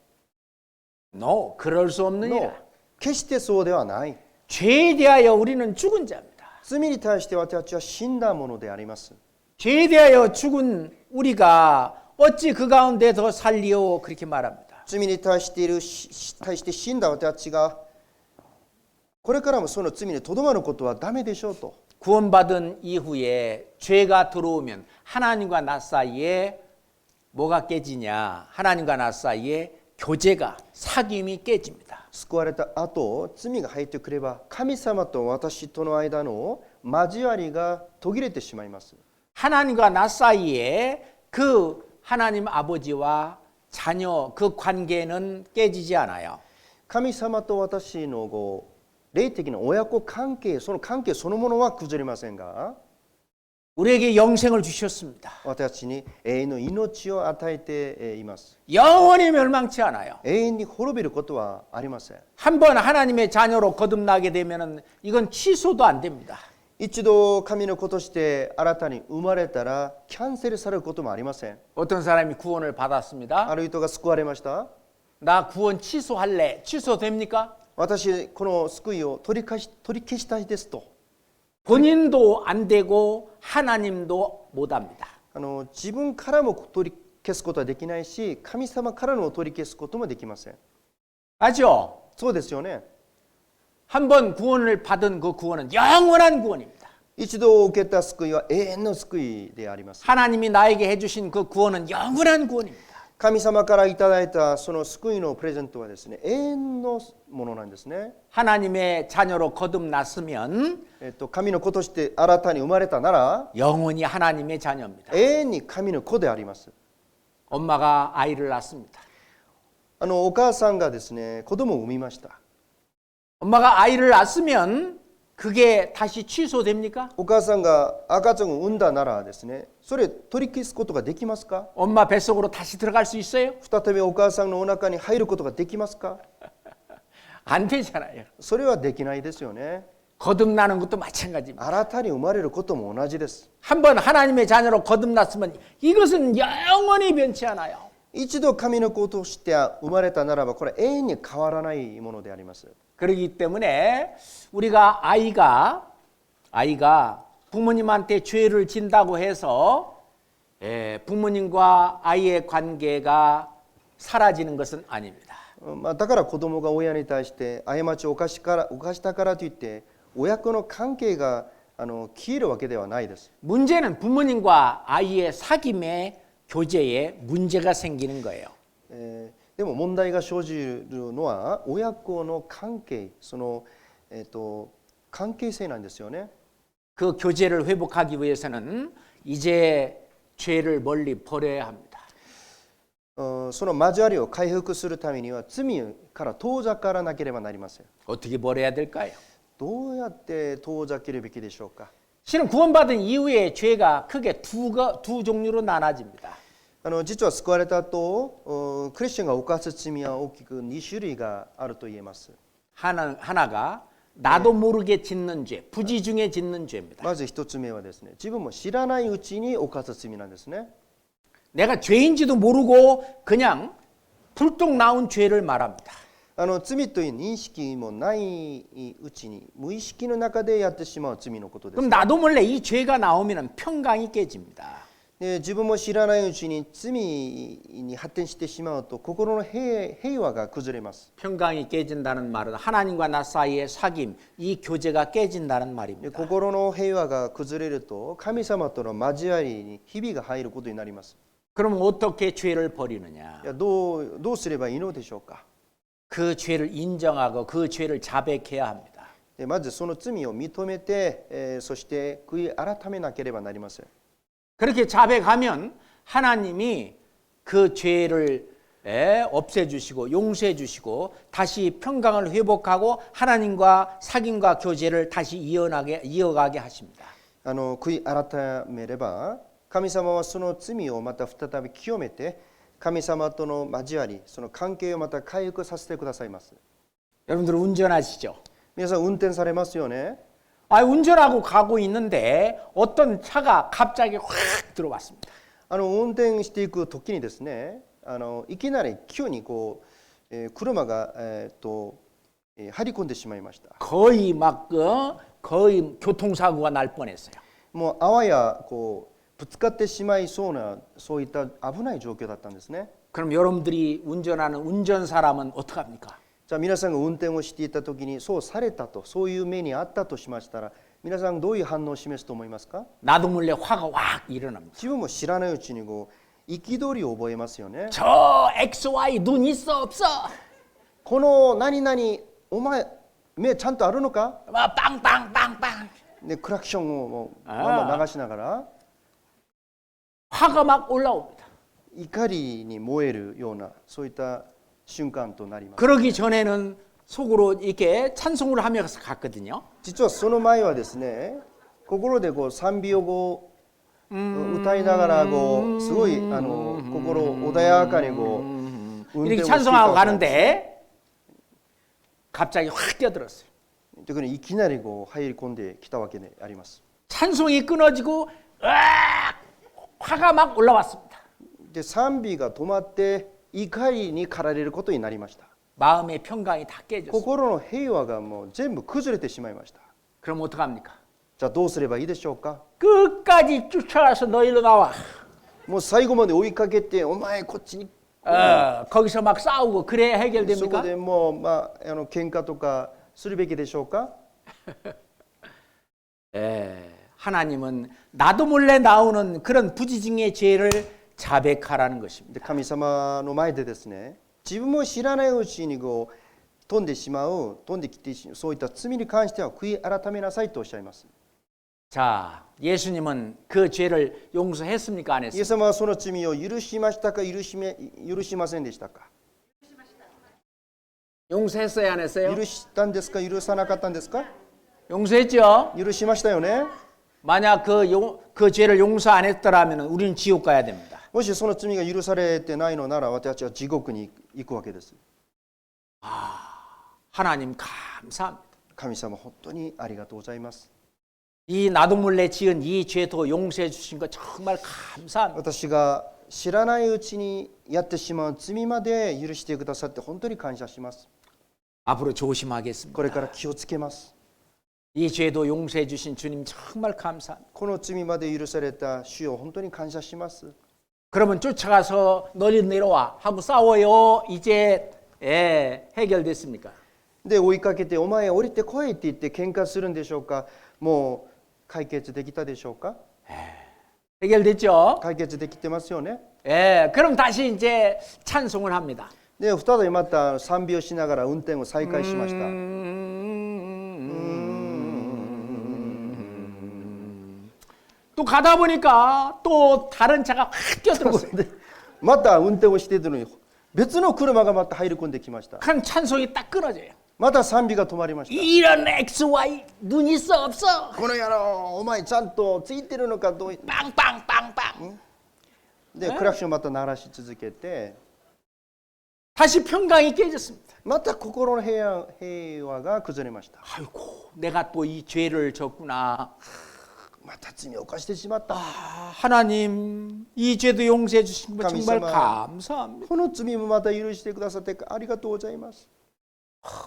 No, 그럴 수 ノー 없느니라. 決してそうではない。 죄에 대하여 우리는 죽은 자입니다. 罪に対して私たちは死んだものであります。 죄에 대하여 죽은 우리가 어찌 그 가운데 더 살리요? 그렇게 말합니다. 罪に対して死んだ私たちがこれからもその罪にとどまることはダメでしょうと。 구원받은 이후에 죄가 들어오면 하나님과 나 사이에 뭐가 깨지냐? 하나님과 나 사이에 교제가 사귐이 깨집니다. 救われた後、罪が入ってくれば神様と私との間の交わりが途切れてしまいます。 하나님과 나 사이에 그 하나님 아버지와 자녀 그 관계는 깨지지 않아요. 神様と私の霊的な親子関係、その関係そのものは崩れませんが、 우리에게 영생을 주셨습니다. 私に永遠の命を与えています。 영원히 멸망치 않아요. 永遠に滅びることはありません。 한 번 하나님의 자녀로 거듭나게 되면은 이건 취소도 안 됩니다. 一度神の子として新たに生まれたらキャンセルされることもありません。 어떤 사람이 구원을 받았습니다. ある人が救われました。 나 구원 취소할래. 취소됩니까? 私この救いを取り消したいですと、 본인도 안 되고 하나님도 못 합니다. 自分からも取り消すことはできないし、神様からも取り消すこともできません。 아죠? そうですよね。 한 번 구원을 받은 그 구원은 영원한 구원입니다. 一度受けた救いは永遠の救いであります。 하나님이 나에게 해주신 그 구원은 영원한 구원입니다. 神様からいただいたその救いのプレゼントはですね、永遠のものなんですね。 하나님의 자녀로 거듭났으면 神の子として新たに生まれたなら 영원히 하나님의 자녀입니다. 永遠に神の子であります。 엄마가 아이를 낳습니다. お母さんがですね、子供を産みました。 엄마가 아이를 낳았으면 그게 다시 취소됩니까? お母さんが赤ちゃんを産んだならですね、それ取り消すことができますか？ 엄마 뱃속으로 다시 들어갈 수 있어요? 再びお母さんのお腹に入ることができますか？ 안 되잖아요. それはできないですよね。 거듭나는 것도 마찬가지입니다. 新たに生まれることも同じです。 한 번 하나님의 자녀로 거듭났으면 이것은 영원히 변치 않아요. 一度神の子として生まれたならば、これ永遠に変わらないものであります。 그렇기 때문에 우리가 아이가 부모님한테 죄를 진다고 해서 부모님과 아이의 관계가 사라지는 것은 아닙니다. だから子供が親に対して過ちを犯したからといって親子の関係が消えるわけではないです。 문제는 부모님과 아이의 사귐의 교제에 문제가 생기는 거예요. でも問題が生じるのは親子の関係、その関係性なんですよね。 그 교제를 회복하기 위해서는 이제 죄를 멀리 버려야 합니다. その交わりを回復するためには罪から遠ざからなければなりません。 어떻게 버려야 될까요? どうやって遠ざけるべきでしょうか。 실은 구원받은 이후에 죄가 크게 두 종류로 나눠집니다. 実は救われた後、クリスチャンが犯す罪は大きく2種類があると言えます。 하나가 나도 모르게 짓는 죄, 부지 중에 짓는 죄입니다. まず一つ目はですね、自分も知らないうちに犯す罪なんですね。 내가 죄인지도 모르고 그냥 불똥 나온 죄를 말합니다. 罪という認識もないうちに無意識の中でやってしまう罪のことです。 그럼 나도 몰래 이 죄가 나오면 평강이 깨집니다. で自分も知らないうちに罪に発展してしまうと心の平和が崩れます。 평강이 깨진다는 말은 하나님과 나 사이의 사귐, 이 교제가 깨진다는 で 말입니다. 心の平和が崩れると神様との交わりにひびが入ることになります。 그러면 어떻게 죄를 버리느냐? いやどうすればいいのでしょうか。 그 죄를 인정하고 그 죄를 자백해야 합니다. でまずその罪を認めて、そして悔い改めなければなりません。 그렇게 자백하면 하나님이 그 죄를 없애주시고 용서해주시고 다시 평강을 회복하고 하나님과 사귐과 교제를 다시 이어가게 하십니다. 悔い改めれば神様はその罪をまた再び清めて神様との交わり、その関係をまた回復させてくださいます。 여러분들 운전하시죠? 皆さん運転されますよね。 운전하고 가고 있는데 어떤 차가 갑자기 확 들어왔습니다. 運転していく時にですね、いきなり急に車が、張り込んでしまいました。 거의 교통사고가 날 뻔했어요. もうあわやぶつかってしまいそうなそういった危ない状況だったんですね。 그럼 여러분들이 운전하는 운전사람은 어떡합니까? じゃあ皆さんが運転をしていた時にそうされたと、そういう目にあったとしましたら、皆さんどういう反応を示すと思いますか？ 나도 몰래 화가 확 일어납니다. 自分も知らないうちに憤りを覚えますよね。 저 XY 눈 있어 없어? この何々お前目ちゃんとあるのか？ 빵빵빵빵. でクラクションをもうまま流しながら 화가 막 올라옵니다. 怒りに燃えるようなそういった瞬間となります。 그러기 전에는 속으로 이렇게 찬송을 하면서 갔거든요. 実はその前はですね、心でこう賛美をこう歌いながらこうすごい心穏やかにこう運 이렇게 転をしていた 찬송하고 わけなんです。 가는데 갑자기 확 뛰어들었어요. 特にいきなりこう入り込んできたわけであります。 찬송이 끊어지고 으악! 화가 막 올라왔습니다. で賛美が止まって怒りに駆られることになりました。 마음의 평강이 다 깨졌어요. 心の平和がもう全部崩れてしまいました。 그럼 어떡합니까? じゃあどうすればいいでしょうか。 끝까지 쫓아가서 너 일로 나와. もう最後まで追いかけて、お前こっちに。 거기서 막 싸우고 그래야 そこ 해결됩니까? でもう喧嘩とかするべきでしょうか。 하나님은 나도 몰래 나오는 그런 부지중의 죄를 자백하라는 것입니다. で神様の前でですね、自分も知らないうちにこう飛んでしまう、飛んできてそういった罪に関しては悔い改めなさいとおっしゃいます。 자, 예수님은 그 죄를 용서했습니까? 안 イエ 했습니까? ス様はその罪を許しましたか、許しませんでしたか。 용서했어요? 안 했어요? 許したんですか、許さなかったんですか。 용서했죠? 許しましたよね。 만약 그 죄를 용서 안 했더라면 우리는 지옥 가야 됩니다. もしその罪が許されてないのなら、私たちは地獄に行くわけです。 하나님 감사합니다. 神様本当にありがとうございます。 이 나도 몰래 지은 이 죄도 용서해 주신 거 정말 감사합니다. 私が知らないうちにやってしまう罪まで許してくださって本当に感謝します。 앞으로 조심하겠습니다. これから気をつけます。 이 죄도 용서해 주신 주님 정말 감사합니다. この罪まで許された主を本当に感謝します。 그러면 쫓아가서 너희 내려와 하고 싸워요. 이제 해결됐습니까? で追いかけて、お前降りてこいって言って喧嘩するんでしょうか。もう解決できたでしょうか。 해결됐죠? 解決できてますよね。 그럼 다시 이제 찬송을 합니다. で再びまた賛美をしながら運転を再開しました。 또 가다 보니까 또 다른 차가 확 끼어들었어요. でまた運転をしているのに別の車がまた入り込んできました。 그럼 찬송이 딱 끊어져요. また賛美が止まりました。 이런 XY 눈 있어 없어? この野郎、お前ちゃんとついてるのかどう。 빵빵빵빵. でクラクションまた鳴らし続けて、 다시 평강이 깨졌습니다. また心の平和が崩れました。 아이고 내가 또 이 죄를 졌구나. また罪を犯してしまった。 하나님 이 죄도 용서해 주신 거 정말 감사합니다. この罪もまた許してくださってありがとうございます。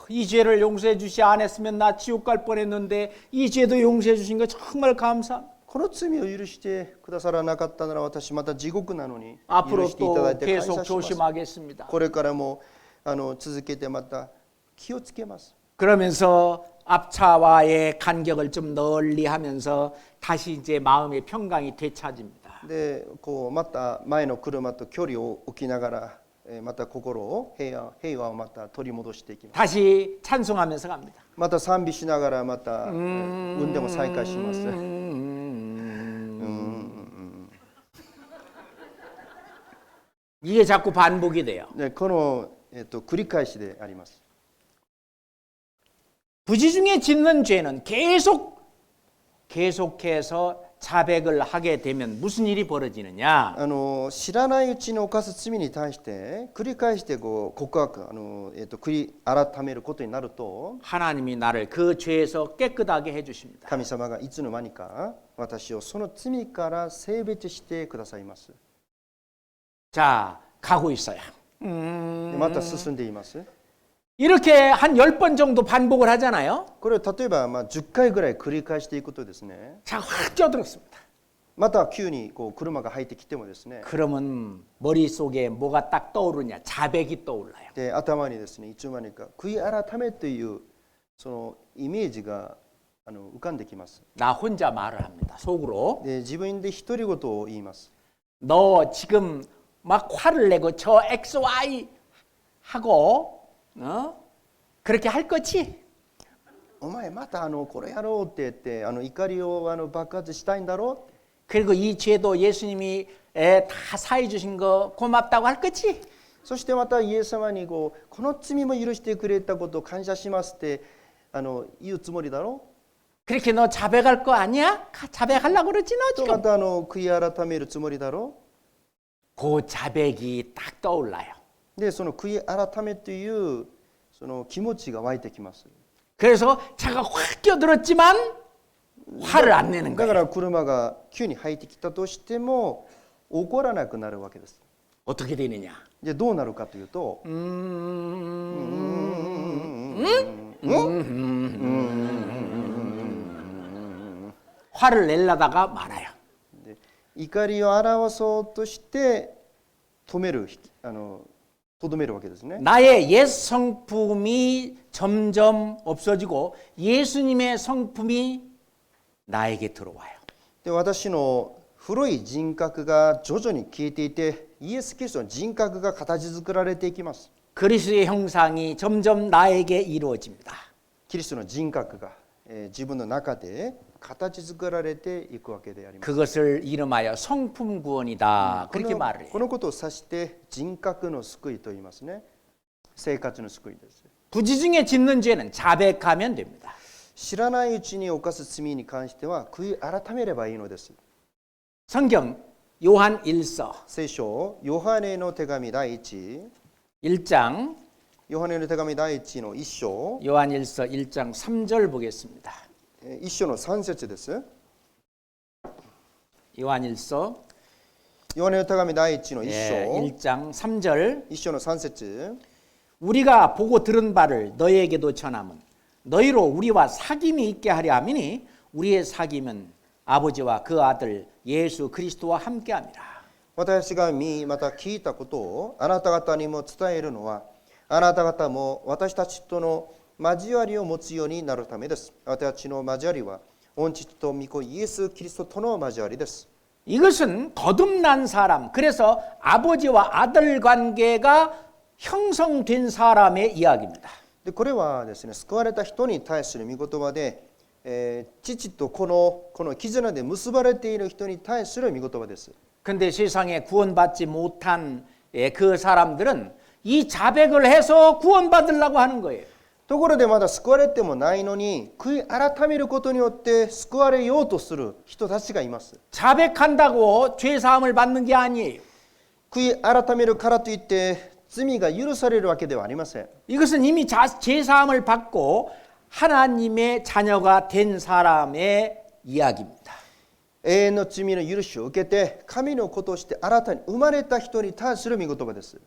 이 죄를 용서해 주시 안 했으면 나 지옥 갈 뻔했는데 이 죄도 용서해 주신 거 정말 감사합니다. この罪を許してくださらなかったなら、私また地獄なのに許 앞으로 していただい 또 て感謝 계속 します。 조심하겠습니다. これからも続けてまた気をつけます。 그러면서 앞차와의 간격을 좀 널리 하면서 다시 이제 마음의 평강이 되찾습니다. でこうまた前の車と距離を置きながら、また心を平和をまた取り戻していきます。 다시 찬송하면서 갑니다. また賛美しながらまた運転を再開します。 이게 자꾸 반복이 돼요. でこの、繰り返しであります。 부지중에 짓는 죄는 계속해서 자백을 하게 되면 무슨 일이 벌어지느냐? 知らないうちに犯す罪に対して繰り返してこう告白悔い改めることになると、 하나님이 나를 그 죄에서 깨끗하게 해주십니다. 神様がいつの間にか私をその罪から性別してくださいます。 자, 가고 있어요. でまた進んでいます。 이렇게 한 10번 정도 반복을 하잖아요. これを例えば10回ぐらい繰り返していくとですね、 자, 확 뛰어들었습니다. また急にこう車が入ってきてもですね、 그러면 머릿속에 뭐가 딱 떠오르냐? 자백이 떠올라요. で頭にですね、いつの間にか悔い改めというそのイメージが浮かんできます。 나 혼자 말을 합니다. 속으로. で自分で独り言を言います。 너 지금 막 화를 내고 저 XY 하고 그렇게 할 거지? お前またこれやろうって言って怒りを爆発したいんだろう。 그리고 이 죄도 예수님이 다 사해 주신 거 고맙다고 할 거지? そしてまたイエス様にこの罪も許してくれたことを感謝しますって言うつもりだろ 그렇게 너 자백할 거 아니야? 자백하려고 그러지 너 と 지금. また悔い改めるつもりだろ 그 자백이 딱 떠올라요. でその悔い改めというその気持ちが湧いてきます 그래서 차가 확 끼어들었지만 화를 안 내는 だか 거예요. ら車が急に入ってきたとしても怒らなくなるわけです 어떻게 되느냐? でどうなるかというと 화를 내려다가 말아요. で怒りを表そうとして止めるとどめるわけですね 나의 옛 성품이 점점 없어지고 예수님의 성품이 나에게 들어와요. で私の古い人格が徐々に消えていてイエス・キリストの人格が形作られていきます 그리스도의 형상이 점점 나에게 이루어집니다. キリストの人格が、自分の中で形作られていくわけであります 그것을 이름하여 성품 구원이다. 그렇게 말을 해요. このことを指して人格の救いと言いますね生活の救いです 부지 중에 짓는 죄는 자백하면 됩니다. 知らないうちに犯す罪に関しては悔い改めればいいのです 성경 요한 1서 聖書ヨハネの手紙第1 1장 ヨハネの手紙第1の1章 요한 1서 1장 3절 보겠습니다. 1章の3節です 요한 1서 ヨハネの手紙第1の1 예, 章 1장 3절 1章の3節 우리가 보고 들은 바를 너희에게도 전함은 너희로 우리와 사귐이 있게 하려 함이니 우리의 사귐은 아버지와 그 아들 예수 그리스도와 함께함이라. 私が見また聞いたことをあなた方にも伝えるのはあなた方も私たちとの交わりを持つようになるためです。私たちの交わりは御父と御子イエス・キリストとの交わりです。 이것은 거듭난 사람, 그래서 아버지와 아들 관계가 형성된 사람의 이야기입니다. でこれはですね、救われた人に対する御言葉で、父とこの絆で結ばれている人に対する御言葉です。 근데 세상에 구원받지 못한 그 사람들은 이 자백을 해서 구원받으려고 하는 거예요. ところでまだ救われてもないのに悔い改めることによって救われようとする人たちがいます。 자백한다고 죄 사함을 받는 게 아니에요. 悔い改めるからといって罪が許されるわけではありません。 이것은 이미 죄 사함을 받고 하나님의 자녀가 된 사람의 이야기입니다. 永遠の罪の許しを受けて神の子として新たに生まれた人に対する御言葉です。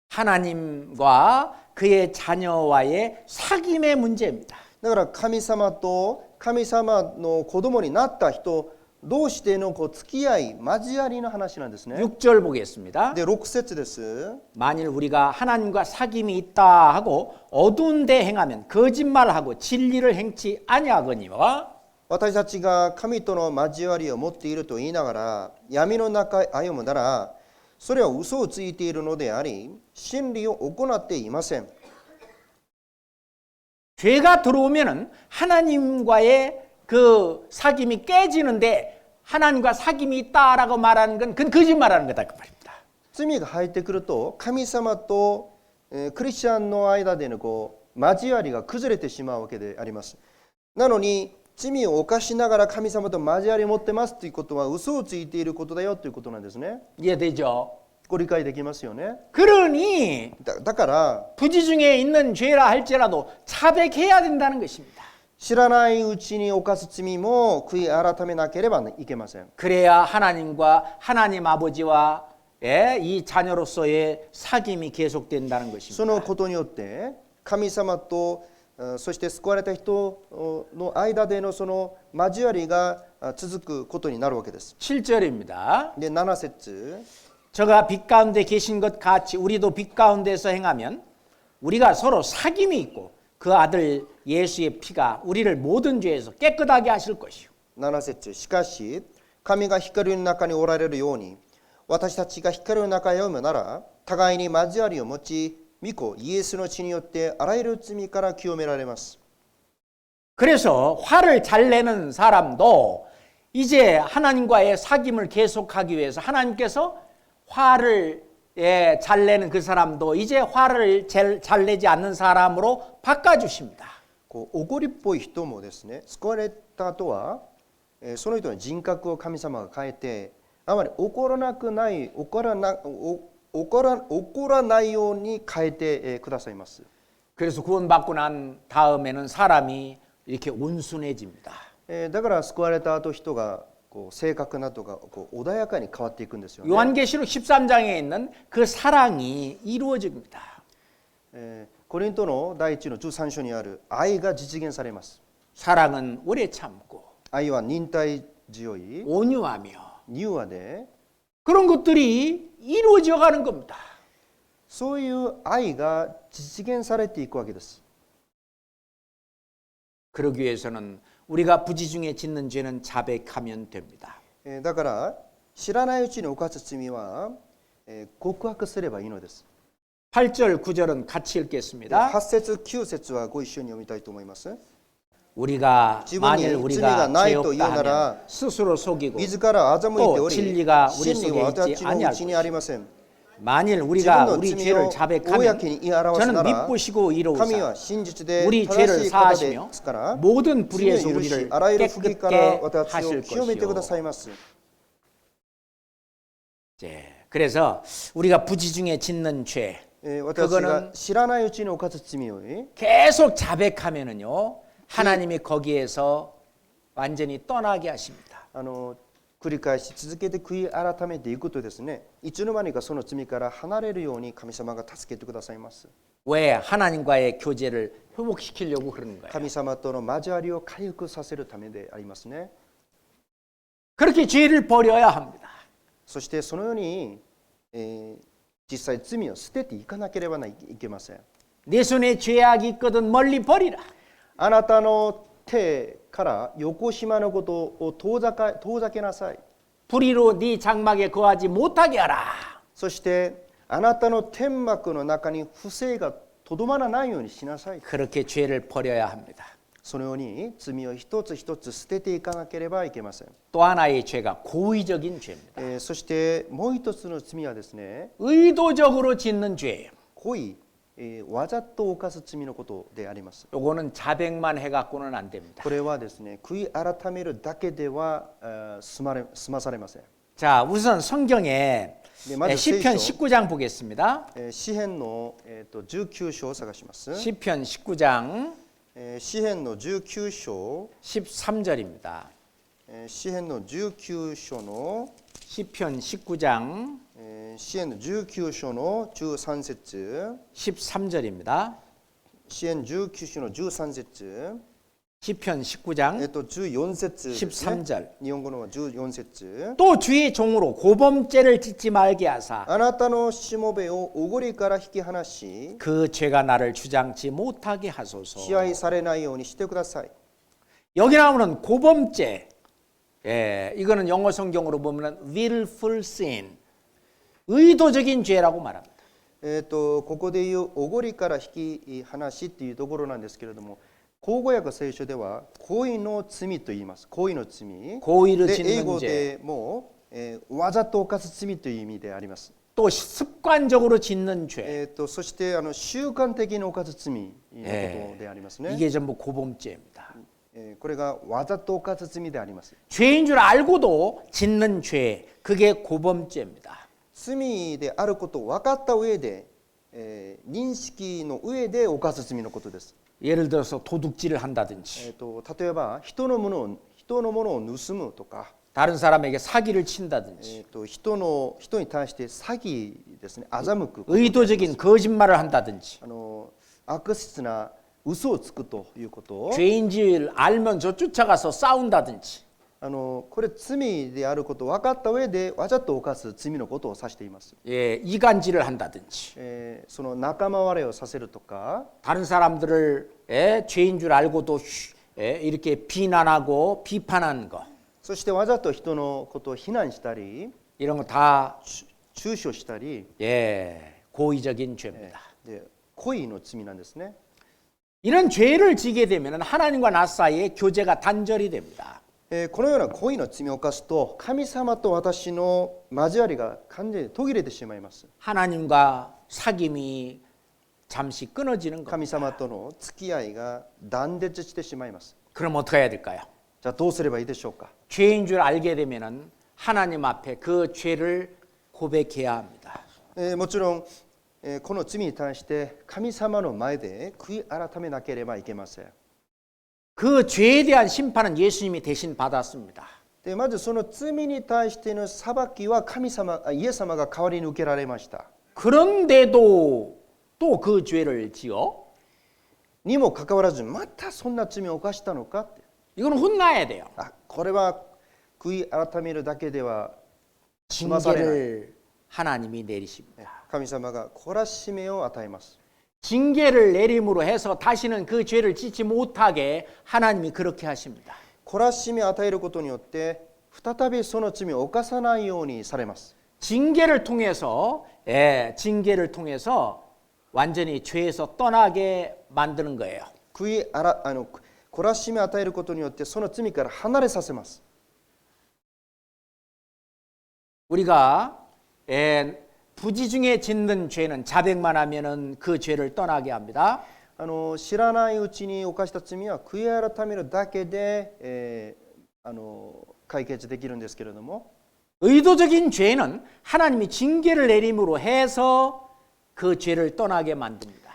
하나님과 그의 자녀와의 사귐의 문제입니다. だから神様と神様の子供になった人同士での付き合い交わりの話なんですね。 6절 보겠습니다. で6節です。 만일 우리가 하나님과 사귐이 있다 하고 어두운 데 행하면 거짓말하고 진리를 행치 아니하거니와 私たちが神との交わりを持っていると言いながら闇の中へ歩むならそれは嘘をついているのであり真理を行っていません。 죄가 들어오면은 하나님과의 그 사귐이 깨지는데 하나님과 사귐이 있다라고 말하는 건 그건 거짓말하는 거다 그 말입니다. 罪が入ってくると神様とクリスチャンの間での交わりが崩れてしまうわけであります。なのに罪を犯しながら神様と交わりを持ってますということは嘘をついていることだよということなんですね。 이해되죠? ご理解できますよね。 그러니 だから 부지 중에 있는 죄라 할지라도 자백해야 된다는 것입니다. 知らないうちに犯す罪も悔い改めなければいけません。 그래야 하나님과 하나님 아버지와 이 자녀로서의 사귐이 계속된다는 その 것입니다. ことによって神様とそして救われた人の間でのその交わりが続くことになるわけです。 7절입니다. で7節 저가 빛 가운데 계신 것 같이 우리도 빛 가운데서 행하면 우리가 서로 사귐이 있고 그 아들 예수의 피가 우리를 모든 죄에서 깨끗하게 하실 것이요. 7節しかし神が光の中におられるように私たちが光の中へ歩むなら互いに交わりを持ち御子イエスの血によってあらゆる罪から清められます。 그래서 화를 잘 내는 사람도 이제 하나님과의 사귐을 계속하기 위해서 하나님께서 화를 예, 잘 내는 그 사람도 이제 화를 잘 내지 않는 사람으로 바꿔주십니다. こう怒りっぽい人もですね、救われた後は、その人の人格を神様が変えて、あまり怒らないように変えてくださいます。 그래서 구원받고 난 다음에는 사람이 이렇게 온순해집니다. だから救われた後人がこう性格などがこう穏やかに変わっていくんですよね。 요한계시록 13장에 있는 그 사랑이 이루어집니다. コリントの第一の13章にある愛が実現されます。 사랑은 오래 참고 愛は忍耐強い、 온유하며 柔和で、 그런 것들이 이루어져 가는 겁니다. そういう愛が実現されていくわけです。 그러기 위해서는 우리가 부지중에 짓는 죄는 자백하면 됩니다. だから知らないうちに犯す罪は告白すればいいのです。 8절 9절은 같이 읽겠습니다. 8節9節はご一緒に読みたいと思います。 우리가 만일 지분이 우리가罪がない 죄 と 없다 いうなら 하면 스스로 속이고 自ら欺いており、 또 진리가 우리 真理は 속에 私 있지 の 아니할 うちにありません。 만일 우리가 지분의 우리罪죄를を 자백하면 公に言い表す 저는 なら 믿으시고 神 이로우사 は真実で 우리 正 죄를 しい方 사하시며 ですから、 모든 罪を 불의에서 許し 우리를 あらゆる不義から 깨끗게 私を 하실 清めてくださ 것이요. います。 그래서 우리가 부지중에 짓는 죄 私 그거는 が知らないうちに犯す罪を 계속 자백하면은요 하나님이 거기에서 완전히 떠나게 하십니다. 繰り返し続けて悔い改めていくとですね、いつの間にかその罪から離れるように神様が助けてくださいます。 왜 하나님과의 교제를 회복시키려고 그러는 거예요. 神様との交わりを回復させるためでありますね。 그렇게 죄를 버려야 합니다. そしてそのように、実際罪を捨てていかなければいけません。 내 손에 죄악이 있거든 멀리 버리라. あなたの手から横島のことを遠ざけなさい。 불의로 네 장막에 거하지 못하게 하라. そしてあなたの天幕の中に不正がとどまらないようにしなさい。 그렇게 죄를 버려야 합니다. そのように罪を一つ一つ捨てていかなければいけません。 또 하나의 죄가 고의적인 죄입니다. そしてもう一つの罪はですね、 의도적으로 짓는 죄예요. 故意、わざと犯す罪のことであります。 요거는 자백만 해갖고는 안 됩니다. これはですね、悔い改めるだけでは済まされません。 자, 우선 성경에 네, 맞아요. 시편 세이쇼. 19장 보겠습니다. 詩編の19章を探します。 시편 19장 詩編の19章、 13절입니다. 詩編の19章の 시편 19장 詩編の19章の13節、 13절입니다. 詩編19章の13節、 시편 19장 14節ですね。 13절. 日本語のは14節。 또 주의 종으로 고범죄를 짓지 말게 하사 あなたのしもべをおごりから引き離し、 그 죄가 나를 주장치 못하게 하소서. 支配されないようにしてください。 여기 나오는 고범죄, 이거는 영어 성경으로 보면 willful sin, 의도적인 죄라고 말합니다. ここでいうおごりから引き離しっていうところなんですけれども、口語訳聖書では故意の罪と言います。故意の罪。 고의를 で英 짓는 語 죄, でも、わざと犯す罪という意味であります。 또 습관적으로 짓는 죄, そして習慣的に犯す罪のことでありますね。 이게 전부 고범죄입니다. これがわざと犯す罪であります。 죄인 줄 알고도 짓는 죄, 그게 고범죄입니다. 罪であることを分かった上で、認識の上で犯す罪のことです。 예를 들어서 도둑질을 한다든지 例えば人のものを盗むとか、 다른 사람에게 사기를 친다든지 人に対して詐欺ですね、欺くこと、 의도적인 거짓말을 한다든지 悪質な嘘をつくということ、 죄인 줄 알면서 쫓아가서 싸운다든지 これ罪であることを分かった上でわざと犯す罪のことを指しています。 이간질을 한다든지 その仲間割れをさせるとか、 다른 사람들을 죄인 줄 알고도 이렇게 비난하고 비판하는 거 そしてわざと人のことを非難したり 이런 거 다 中傷したり、 고의적인 죄입니다. で故意の罪なんですね。 이런 죄를 지게 되면 하나님과 나 사이에 교제가 단절이 됩니다. このような恋の罪を犯すと神様と私の交わりが完全に途切れてしまいます。 하나님과 사귐이 잠시 끊어지는 겁니다. 神様との付き合いが断絶してしまいます。 그럼 어떻게 해야 될까요? じゃあどうすればいいでしょうか。 죄인 줄 알게 되면은 하나님 앞에 그 죄를 고백해야 합니다. もちろん、この罪に対して神様の前で悔い改めなければいけません。 그 죄에 대한 심판은 예수님이 대신 받았습니다. でまずその罪に対しての裁きはイエス様が代わりに受けられました。 그런데도 또 그 죄를 지어 にもかかわらずまたそんな罪を犯したのかって、 이거는 혼나야 돼요. これは悔い改めるだけでは済まされない。 징계를 하나님이 내리십니다. 神様が懲らしめを与えます。 징계를 내림으로 해서 다시는 그 죄를 짓지 못하게 하나님이 그렇게 하십니다. 懲らしめを与えることによって再びその罪を犯さないようにされます。 징계를 통해서 완전히 죄에서 떠나게 만드는 거예요. 懲らしめを与えることによってその罪から離れさせます。 우리가 부지 중에 짓는 죄는 자백만 하면은 그 죄를 떠나게 합니다. 知らないうちに犯した罪は悔い改めるだけで、解決できるんですけれども、 의도적인 죄는 하나님이 징계를 내림으로 해서 그 죄를 떠나게 만듭니다.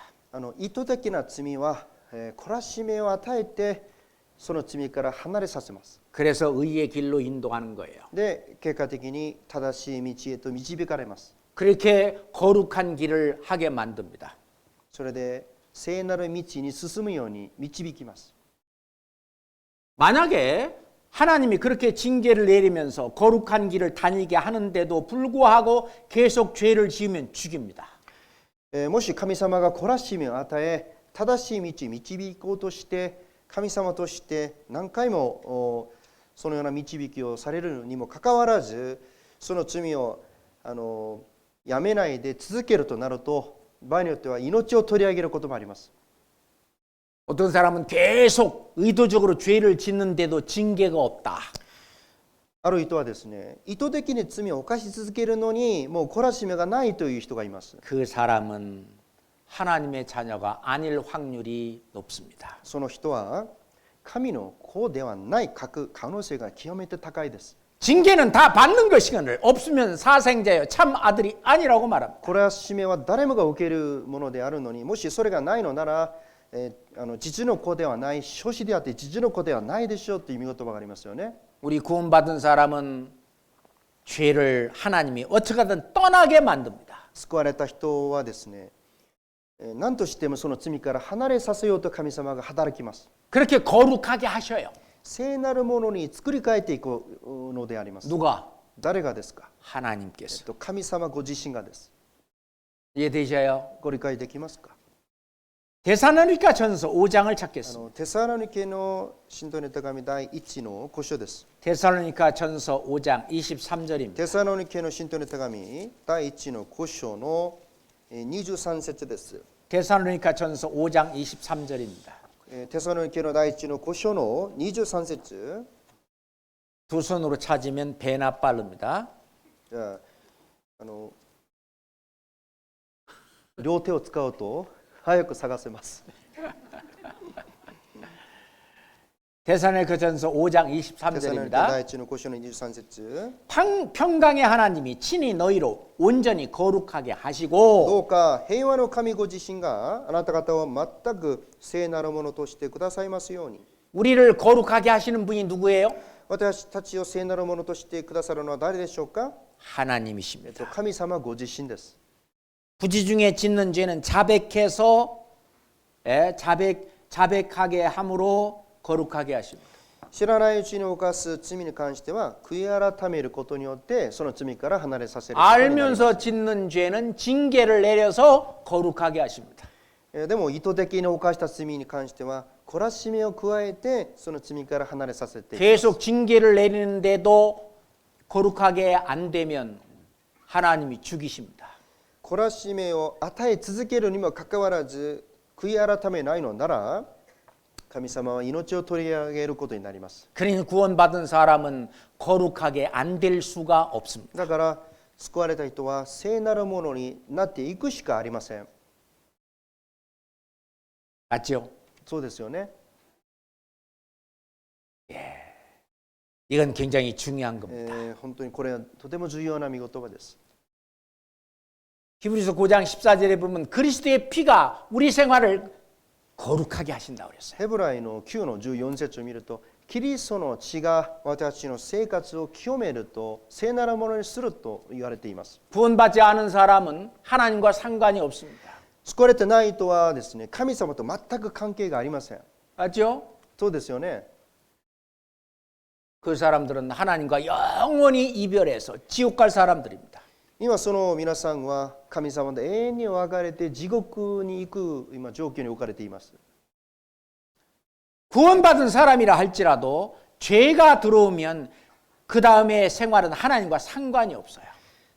意図的な罪は、懲らしめを与えてその罪から離れさせます。 그래서 의의 길로 인도하는 거예요. で結果的に正しい道へと導かれます。 그렇게 거룩한 길을 하게 만듭니다. それで聖なる道に進むように導きます。 만약에 하나님이 그렇게 징계를 내리면서 거룩한 길을 다니게 하는데도 불구하고 계속 죄를 지으면 죽입니다. もし神様が懲らしめを与え正しい道に導こうとして神様として何回もそのような導きをされるにもかかわらずその罪をやめないで続けるとなると場合によっては命を取り上げることもあります。 어떤 사람은 계속 의도적으로 죄를 짓는데도 징계가 없다. ある人はですね、意図的に罪を犯し続けるのにもう懲らしめがないという人がいます。 그 사람은 하나님의 자녀가 아닐 확률이 높습니다. その人は神の子ではない可能性が極めて高いです。 징계는 다 받는 것이거늘 없으면 사생자요 참 아들이 아니라고 말합니다. 懲らしめは誰もが受けるものであるのに、もしそれがないのなら、実の子ではない、諸子であって実の子ではないでしょうという見言葉がありますよね。 우리 구원받은 사람은 죄를 하나님이 어떻게든 떠나게 만듭니다. 救われた人はですね、何としてもその罪から離れさせようと神様が働きます。 그렇게 거룩하게 하셔요. 聖なるものに作り変えていくのであります。 누가? 誰がですか？ 하나님께서. 神様ご自身がです。 이해되셔요? ご理解できますか？ 데살로니가 전서 5장을 찾겠습니다. テサロニケの信徒の手紙第1の5章です。 데살로니가 전서 5장 23절입니다. テサロニケの信徒の手紙第1の5章の23節です。 데살로니가 전서 5장 23절입니다. テサロニケの第1の5章の23節。 두 손으로 찾으면 배나 빠릅니다. じゃあ両手を使うと早く探せます。 데살로니가 전서 5장 テサロニケ第 23절입니다. 1の5章の23節。 평강의 하나님이 친히 너희로 온전히 거룩하게 ど 하시고 うか平和の神ご自身があなた方を全く聖なるものとしてくださいますように。 우리를 거룩하게 하시는 분이 누구예요? 私たちを聖なるものとしてくださるのは誰でしょうか？ 하나님이십니다. 神様ご自身です。 부지 중에 짓는 죄는 자백해서 자백하게 함으로 거룩하게 하십니다. 知らないうちに犯す罪に関しては悔い改めることによってその罪から離れさせることになります。 알면서 짓는 죄는 징계를 내려서 거룩하게 하십니다. でも意図的に犯した罪に関しては懲らしめを加えてその罪から離れさせていきます。 계속 징계를 내리는데도 거룩하게 안 되면 하나님이 죽이십니다. 懲らしめを与え続けるにもかかわらず悔い改めないのなら神様は命を取り上げることになります。 그러니 구원받은 사람은 거룩하게 안 될 수가 없습니다. だから救われた人は聖なるものになっていくしかありません。 맞죠? そうですよね。 이건 굉장히 중요한 겁니다. 本当にこれはとても重要な御言葉です。 히브리서 5장 14절에 보면 그리스도의 피가 우리 생활을 거룩하게 하신다고 그랬어요. ヘブライの9の14節を見ると、キリストの血が私の生活を清めると聖なるものにすると言われています。 구원받지 않은 사람은 하나님과 상관이 없습니다. 救われてない人はですね、神様と全く関係がありません。 맞죠? そうですよね。 그 사람들은 하나님과 영원히 이별해서 지옥 갈 사람들입니다. 今その皆さんは神様と永遠に別れて地獄に行く今状況に置かれています。 구원받은 사람이라 할지라도 죄가 들어오면 그 다음에 생활은 하나님과 상관이 없어요.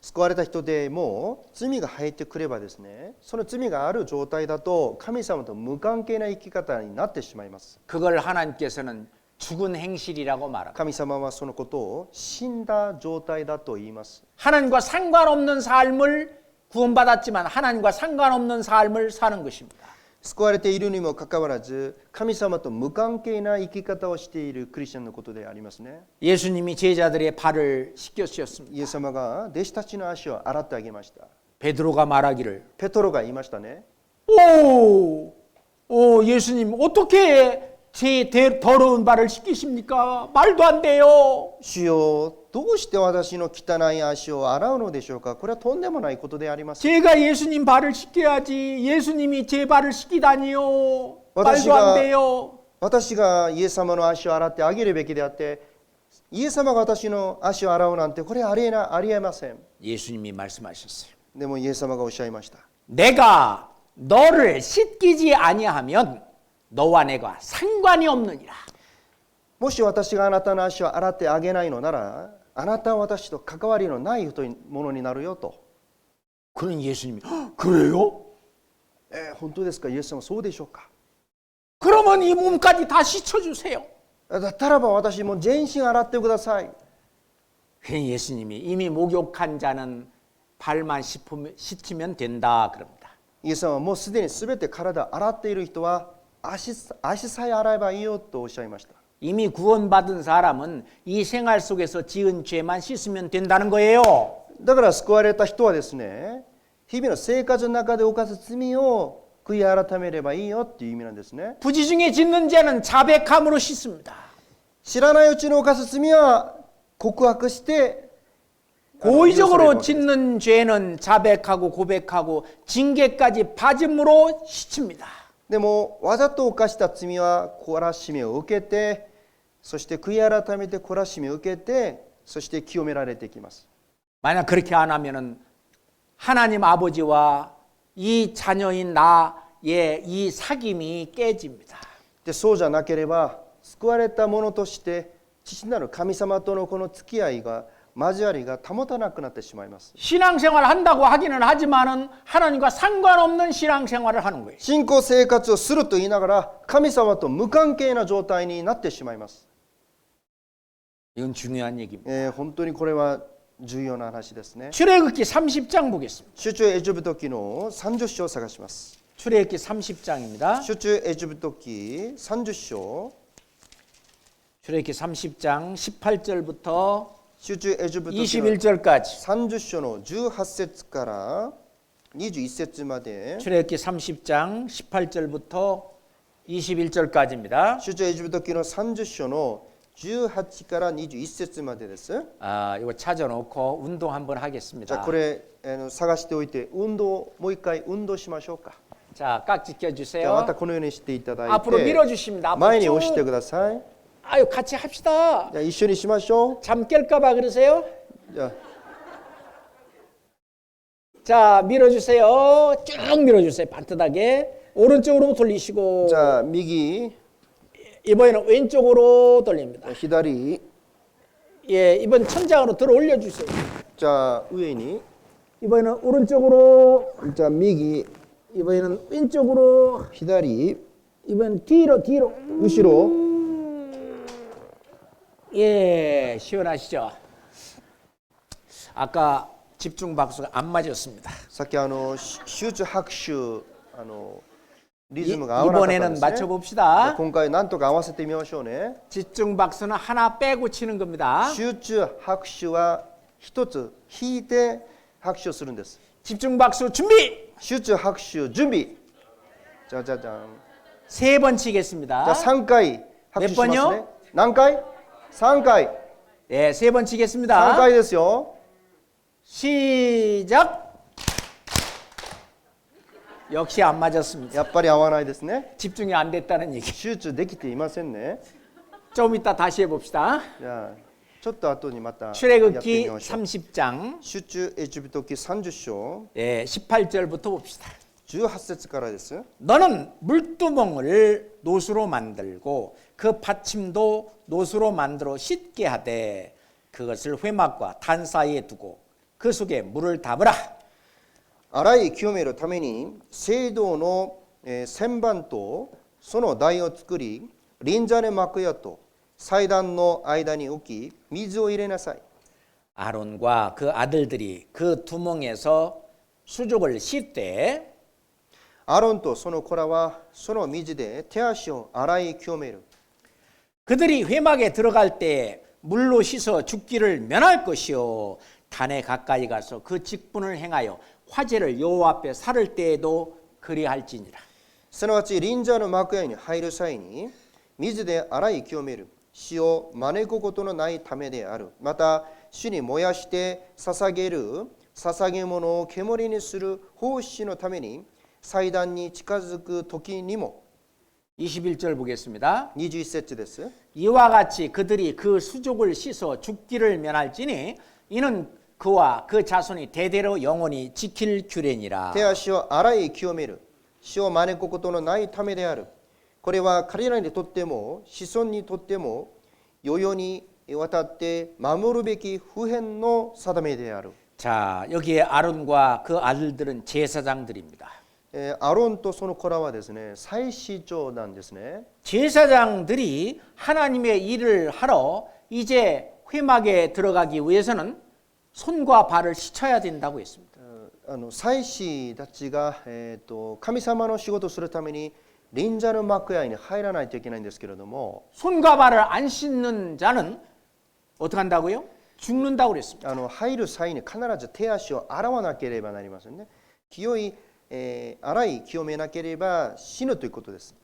救われた人でも罪が入ってくればですね、その罪がある状態だと神様と無関係な生き方になってしまいます。 그걸 하나님께서는 죽은 행실이라고 말합니다. 神様はそのことを死んだ状態だと言います。 하나님과 상관없는 삶을 구원받았지만 하나님과 상관없는 삶을 사는 것입니다. 救われているにもかかわらず神様と無関係な生き方をしているクリスチャンのことでありますね。 예수님이 제자들의 발을 씻겨 주셨습니다. イエス様が弟子たちの足を洗ってあげました。 베드로가 말하기를 ペトロが言いましたね。 예수님 어떻게 제 더러운 발을 씻기십니까? 말도 안 돼요. 主よ、どうして私の汚い足を洗うのでしょうか。これはとんでもないことであります。 제가 예수님 발을 씻겨야지 예수님이 제 발을 씻기다니요. 말도 안 돼요. 私がイエス様の足を洗ってあげるべきであって、イエス様が私の足を洗うなんてこれありえません。 예수님이 말씀하셨어요. でもイエス様がおっしゃいました。 내가 너를 씻기지 아니하면 너와 내가 상관이 없느니라. もし私があなたの足を洗ってあげないのなら、あなたは私と関わりのないものになるよと。 그런 예수님이 그래요? 本当ですか、イエス様そうでしょうか。 그러면 이 몸까지 다 씻어주세요. だったらば私も全身洗ってください。 그런 예수님이 이미 목욕한 자는 발만 씻으면 된다 그럽니다. イエス様はもうすでに全て体を洗っている人は足さえ洗えばいいよとおっしゃいました。 이미 구원받은 사람은 이 생활 속에서 지은 죄만 씻으면 된다는 거예요. だから救われた人はですね、日々の生活の中で犯す罪を悔い改めればいいよっていう意味なんですね。 부지 중에 짓는 죄는 자백함으로 씻습니다. 知らないうちに犯す罪は告白して 고의적으로 짓는 죄는 자백하고 고백하고 징계까지 받음으로 씻습니다. でもわざと犯した罪は懲らしめを受けて、そして悔い改めて懲らしめを受けて、そして清められていきます。 만약 그렇게 안 하면은 하나님 아버지와 이 자녀인 나의 이 사귐이 깨집니다. でそうじゃなければ救われた者として父なる神様とのこの付き合いが交わりが保たなくなってしまいます。 신앙생활 한다고 하기는 하지만은 하나님과 상관없는 신앙생활을 하는 거예요. 信仰生活をすると言いながら神様と無関係な状態になってしまいます。 이건 중요한 얘기입니다. 本当にこれは重要な話ですね。 출애굽기 30장 보겠습니다. 出エジプト記の30章を探します。 출애굽기 30장입니다. 出エジプト記30章 출애굽기 30장 18절부터 出エジプト記の 21절까지 30章の18節から21節まで 출애굽기 30장 18절부터 21절까지입니다. 出エジプト記の30章の18から21節までです。 이거 찾아놓고 운동 한번 じゃあ 하겠습니다. これ探しておいてもう一回運動しましょうか。 자, 깍지 じゃあま 껴주세요. たこのようにしていただい 앞으로 て 밀어주십니다. 앞으로 前に押し 쭉. てください。 아유, 같이 합시다. じゃあ一緒にしましょ 잠 깰까봐 그러세요? う。じゃあ 자, 밀어주세요. 쭉 밀어주세요. 반듯하게. 오른쪽으로 돌리시고. じゃあ右 이번에는 왼쪽으로 돌립니다. 左 예, 이번 천장으로 들어 올려주세요. じゃあ上に 이번에는 오른쪽으로. じゃあ右 이번에는 왼쪽으로. 左 이번 뒤로 우시로 예, 시원하시죠? 아까 집중 박수가 안 맞았습니다. さっき集中拍手リズムが合わなかったん 이번에는 ですね。 맞춰봅시다. 今回なんとか合わせてみましょうね。 집중 박수는 하나 빼고 치는 겁니다. 集中拍手は一つ引いて拍手をするんです。 집중 박수 준비. 集中拍手準備。じゃじゃじゃん。 세 번 じゃ 치겠습니다. 3回拍手します 몇 ね 번요? 。何回 ?3回。 네, 세 번 3 치겠습니다. 回ですよ。 시작. 역시 안 맞았습니다. やっぱり合わないですね。 집중이 안 됐다는 얘기. 集中できていませんね。 좀 이따 다시 해봅시다. じゃあちょっと後にまたやってみ 출애굽기 ましょう。 30장 集中エジプト記30章 예, 18절부터 봅시다. 18節からです。 너는 물두멍을 노수로 만들고 그 받침도 노수로 만들어 씻게 하되 그것을 회막과 단사이에 두고 그 속에 물을 담으라. 洗い清めるために聖堂の旋盤とその台を作り、臨座の幕屋と祭壇の間に置き、水を入れなさい。 아론과 그 아들들이 그 두멍에서 수족을 씻되 アロンとその子らはその水で手足を洗い清める。 그들이 회막에 들어갈 때 물로 씻어 죽기를 면할 것이요 단에 가까이 가서 그 직분을 행하여 화제를 여호와 앞에 살을 때에도 그리할지니라. すなわち臨座の幕屋に入る際に水で洗い清める。死を招くことのないためである。また主に燃やして捧げる捧げ物を煙にする奉仕のために祭壇に近づく時にも。 21절 보겠습니다. 21節です。 이와 같이 그들이 그 수족을 씻어 죽기를 면할지니 이는 그와 그 자손이 대대로 영원히 지킬 규례니라. 手足を洗い清める。死を招くことのないためである。これは彼らにとっても子孫にとっても世々にわたって守るべき普遍の定めである。 자, 여기에 아론과 그 아들들은 제사장들입니다. アロンとその子らはですね、祭司長なんですね。 제사장들이 하나님의 일을 하러 이제 회막에 들어가기 위해서는 손과 발을 씻어야 된다고 했습니다. 祭司たちが、神様の仕事をするために臨座の幕屋に入らないといけないんですけれども、 손과 발을 안 씻는 자는 어떻게 한다고요? 죽는다고 그랬습니다. 入る際に必ず手足を洗わなければなりませんね。清い、洗い清めなければ死ぬということです。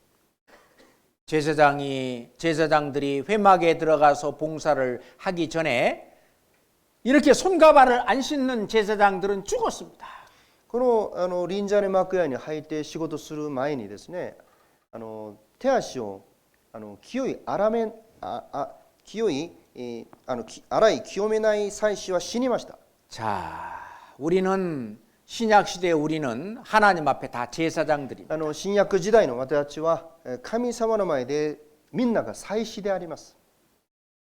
제사장들이 회막에 들어가서 봉사를 하기 전에 이렇게 손과 발을 안 씻는 제사장들은 죽었습니다. この臨座の幕屋に入って仕事する前にですね、手足を清い洗い清めない祭司は死にました。 자, 우리는 신약 시대에 우리는 하나님 앞에 다 제사장들입니다. 新約時代の私たちは神様の前でみんなが祭司であります。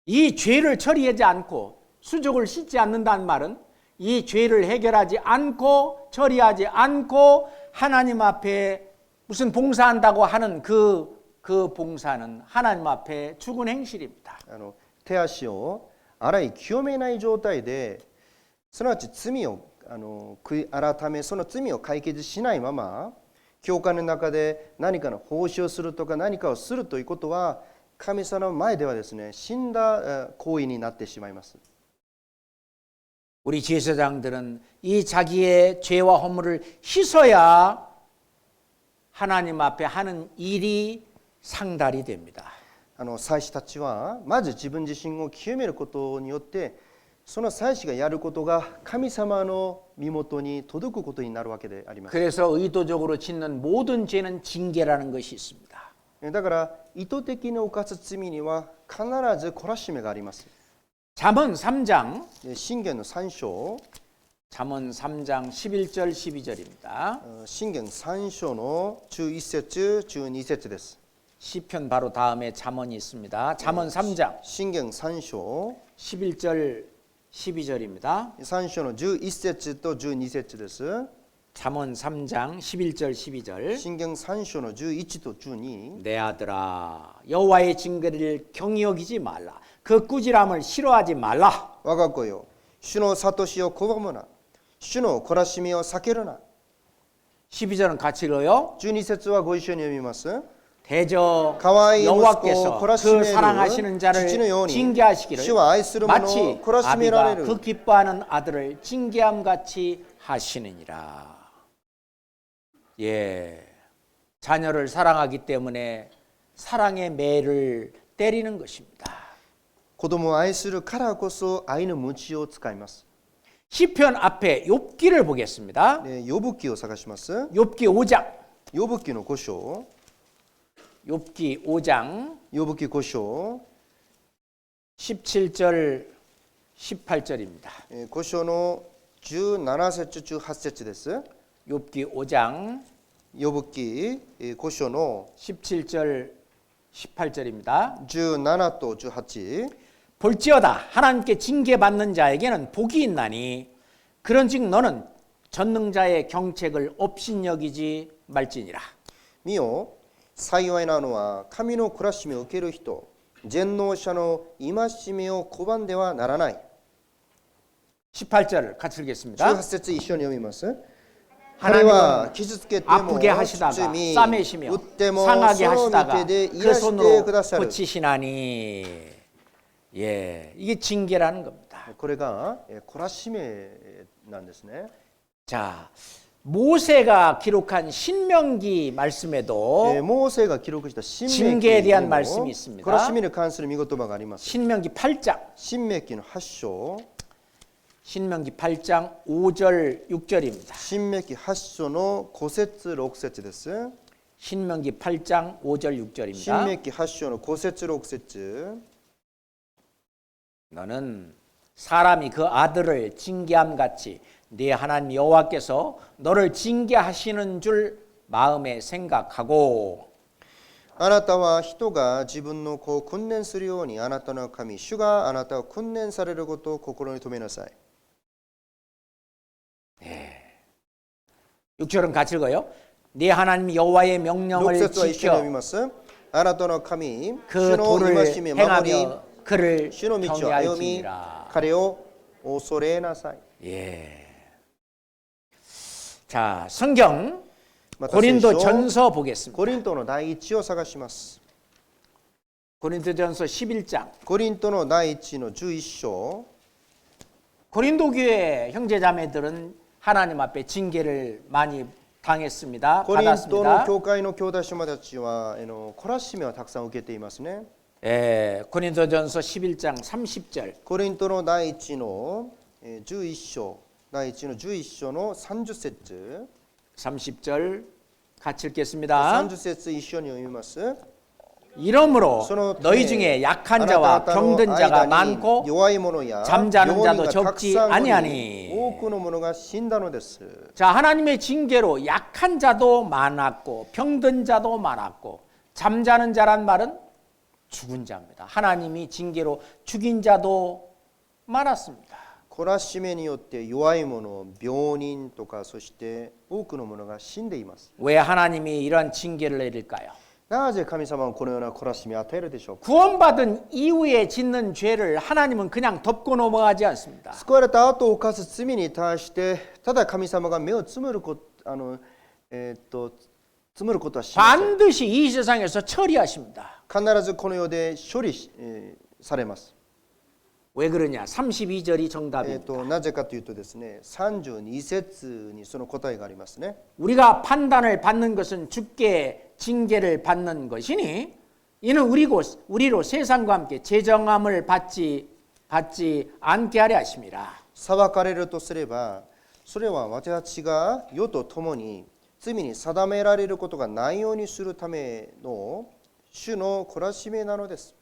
이 죄를 처리하지 않고 수족을 씻지 않는다는 말은 이 죄를 해결하지 않고 처리하지 않고 하나님 앞에 무슨 봉사한다고 하는 그 봉사는 하나님 앞에 죽은 행실입니다. 手足を洗い清めない状態で、すなわち罪を悔い改め、その罪を解決しないまま教会の中で何かの奉仕をするとか何かをするということは神様の前ではですね、死んだ行為になってしまいます。 우리 제사장들은 이 자기의 죄와 허물을 씻어야 하나님 앞에 하는 일이 상달이 됩니다. 祭司たちはまず自分自身を清めることによってその祭司がやることが神様の身元に届くことになるわけであります。 그래서 의도적으로 짓는 모든 죄는 징계라는 것이 있습니다. だから意図的に犯す罪には必ず懲らしめがあります。 잠언 3장 箴言の3章 잠언 3장 11절 12절입니다. 箴言3章の11節12節です。 시편 바로 다음에 잠언이 있습니다. 잠언 3장 箴言3章 11절 12절입니다. 3章の11節と12節です。 잠언 3장 11절 12절 信玄3章の11と12 내 아들아 여호와의 징계를 경히 여기지 말라 그 꾸지람을 싫어하지 말라 我が子よ主の諭しを拒むな主の懲らしみを避けるな 12절은 같이 읽어요 12節はご一緒に読みます 대저 可愛い息子を 여호와께서 懲らしめ 그 る 사랑하시는 자를 父のように 징계하시기를 主は愛する者を 마치 懲らしめられ 아비가 る 그 기뻐하는 아들을 징계함같이 하시느니라 예, 자녀를 사랑하기 때문에 사랑의 매를 때리는 것입니다 子供を愛するからこそ愛の鞭を使います 시편 앞에 욥기를 보겠습니다 ヨブ記を探します 욥기 5장 ヨブ記の5章 욥기 5장 ヨブ記5章 17절 18절입니다 5章の17節18節です 욥기 5장 ヨブ記5章の 17절 18절입니다 17と18 볼지어다 하나님께 징계받는 자에게는 복이 있나니 그런즉 너는 전능자의 경책을 업신여기지 말지니라 見よ幸いなのは神の懲らしみを受ける人全能者の戒めを拒んではならない 18절 같이 읽겠습니다 18節一緒に読みます彼は 하나님은 傷つけても 아프게 하시다가 包み 싸매시며 打っても 상하게 その御 하시다가 手で 그 癒して 손으로 くださる 고치시나니 예, 이게 징계라는 겁니다 これが懲らしめなんですね 자, 모세가 기록한 신명기 말씀에도 モーセが記録した新明記 징계에 に 대한 も 말씀이 있습니다 懲らしみに関する御言葉があります 신명기 8장 新明記の8章 신명기 8장 5절 6절입니다 新明記8章の5節6節です 신명기 8장 5절 6절입니다 新明記8章の5節6節 너는 사람이 그 아들을 징계함 같이 네 하나님 여호와께서 너를 징계하시는 줄 마음에 생각하고 あなたは人が自分の子を訓練するようにあなたの神主があなたを訓練されることを心に留めなさい 6절은 같이 읽어요. 네 하나님 여호와의 6 명령을 節は一緒に読み 지켜 ますあなたの神 그 主の 도를 戒め守り 행하며 그를 主の道を歩み 경외할지니라. 彼を恐れなさい 예. 자, 성경 また聖 고린도 書 전서 보겠습니다. コリントの第一を探します 고린도 전서 11장. コリントの第一の11章 고린도 교회 형제자매들은 하나님 앞에 징계를 많이 당했습니다. コリントの 받았습니다. 教会の兄弟姉妹たちは懲らしめをたくさん受けていますね 예, 고린도 전서 11장 30절. コリントの第一の11章第一の11章の30節 30절 같이 읽겠습니다. 30節一緒に読みます 이러므로 서로 너희 중에 약한 자와 병든 자가 많고 잠자는 자도 적지 아니하니. 多くの者が死んだのです 자, 하나님의 징계로 약한 자도 많았고 병든 자도 많았고 잠자는 자란 말은 죽은 자입니다. 하나님이 징계로 죽인 자도 많았습니다. 懲らしめによって弱い者病人とかそして多くの者が死んでいます 왜 하나님이 이러한 징계를 내릴까요? なぜ神様はこのような懲らしみを与えるでしょうか 구원받은 이후에 짓는 죄를 하나님은 그냥 덮고 넘어가지 않습니다. 救われた後を犯す罪に対してただ神様が目をつむることつむることはしません 반드시 이 세상에서 처리하십니다. 必ずこの世で処理されます 왜 그러냐? 32절이 정답입니다. なぜかというとですね32節にその答えがありますね 우리가 판단을 받는 것은 주께 징계를 받는 것이니 이는 우리로 세상과 함께 재정함을 받지 않게 하려 하심이라. 裁かれるとすればそれは私たちが世と共に罪に定められることがないようにするための主の懲らしめなのです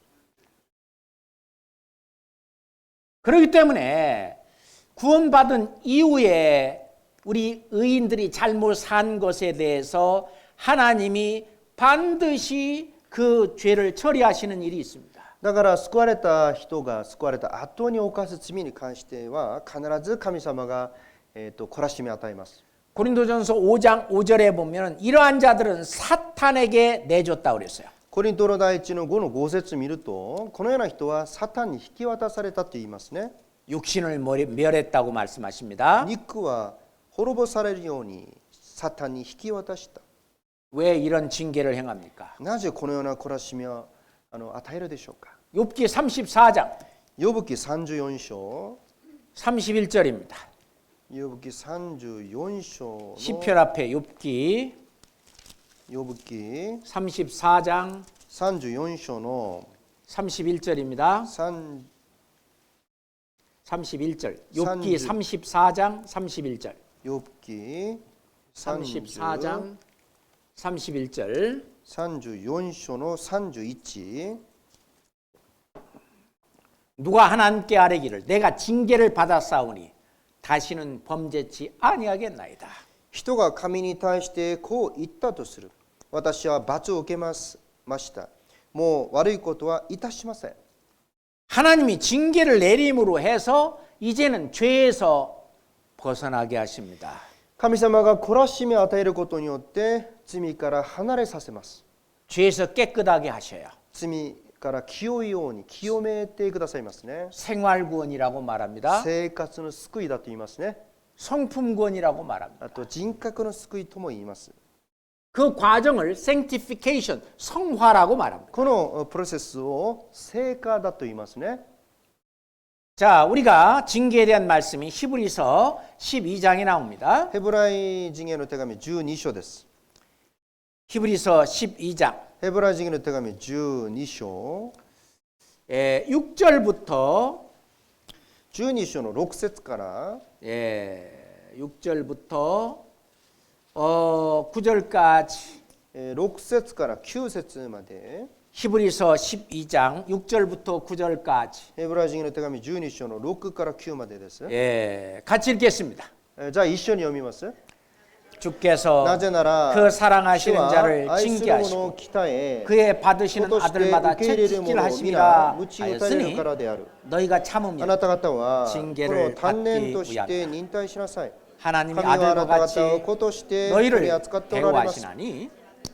그렇기 때문에 구원받은 이후에 우리 의인들이 잘못 산 것에 대해서 하나님이 반드시 그 죄를 처리하시는 일이 있습니다. だから救われた人が救われた後に犯す罪に関しては必ず神様が懲らしめを与えます。 고린도전서 5장 5절에 보면 이러한 자들은 사탄에게 내줬다 그랬어요. コリントの第一の5の5節見ると、このような人はサタンに引き渡されたと言いますね。 육신을 멸했다고 말씀하십니다. 肉は滅ぼされるようにサタンに引き渡した。 왜 이런 징계를 행합니까? なぜこのような懲らしみを与えるでしょうか。 욥기 34장 ヨブ記34章、 31절입니다. ヨブ記34章の 시편 앞에 욥기 ヨブ記 34장 34章の 31절입니다. 31절. 욥기 34장 31절. ヨブ記 34장 31절. 34章の31、 누가 하나님께 아뢰기를 내가 징계를 받았사오니 다시는 범죄치 아니하겠나이다. 人が神に対してこう言ったとする。私は罰を受けました。もう悪いことはいたしません。 하나님이 징계를 내림으로 해서 이제는 죄에서 벗어나게 하십니다. 神様が懲らしみを与えることによって罪から離れさせます。 죄에서 깨끗하게 하셔요. 罪から清いように清めてくださいますね。 생활구원이라고 말합니다. 生活の救いだと言いますね。 성품구원이라고 말합니다. あと人格の救いとも言います。 그 과정을 sanctification, 성화라고 말합니다. このプロセスを聖化だと言いますね。 자, 우리가 징계에 대한 말씀이 히브리서 12장에 나옵니다. ヘブライ人への手紙12章です。 히브리서 12장 ヘブライ人への手紙12章、 6절부터 12章の6節から 6절부터 9절까지 6節から9節まで、 히브리서 12장 6절부터 9절까지 ヘブライ人への手紙12章の6から9までです。 같이 읽겠습니다. じゃあ一緒に読みます。 주께서 なぜなら 그 主 사랑하시는 は 자를 愛する者を 징계하시고 鍛え、 그의 받으시는 子として 아들마다 受け入れる 채찍질 者を皆 하심이라 鞭打たれる 하였으니 からである。 너희가 あ 참으면 なた方はこ 징계를 の単年と 받기 して 위함이다. 忍耐しなさい。 하나님이 神はあ 아들과 なた 같이 方を子として取り 너희를 扱っておられます。 대우하시나니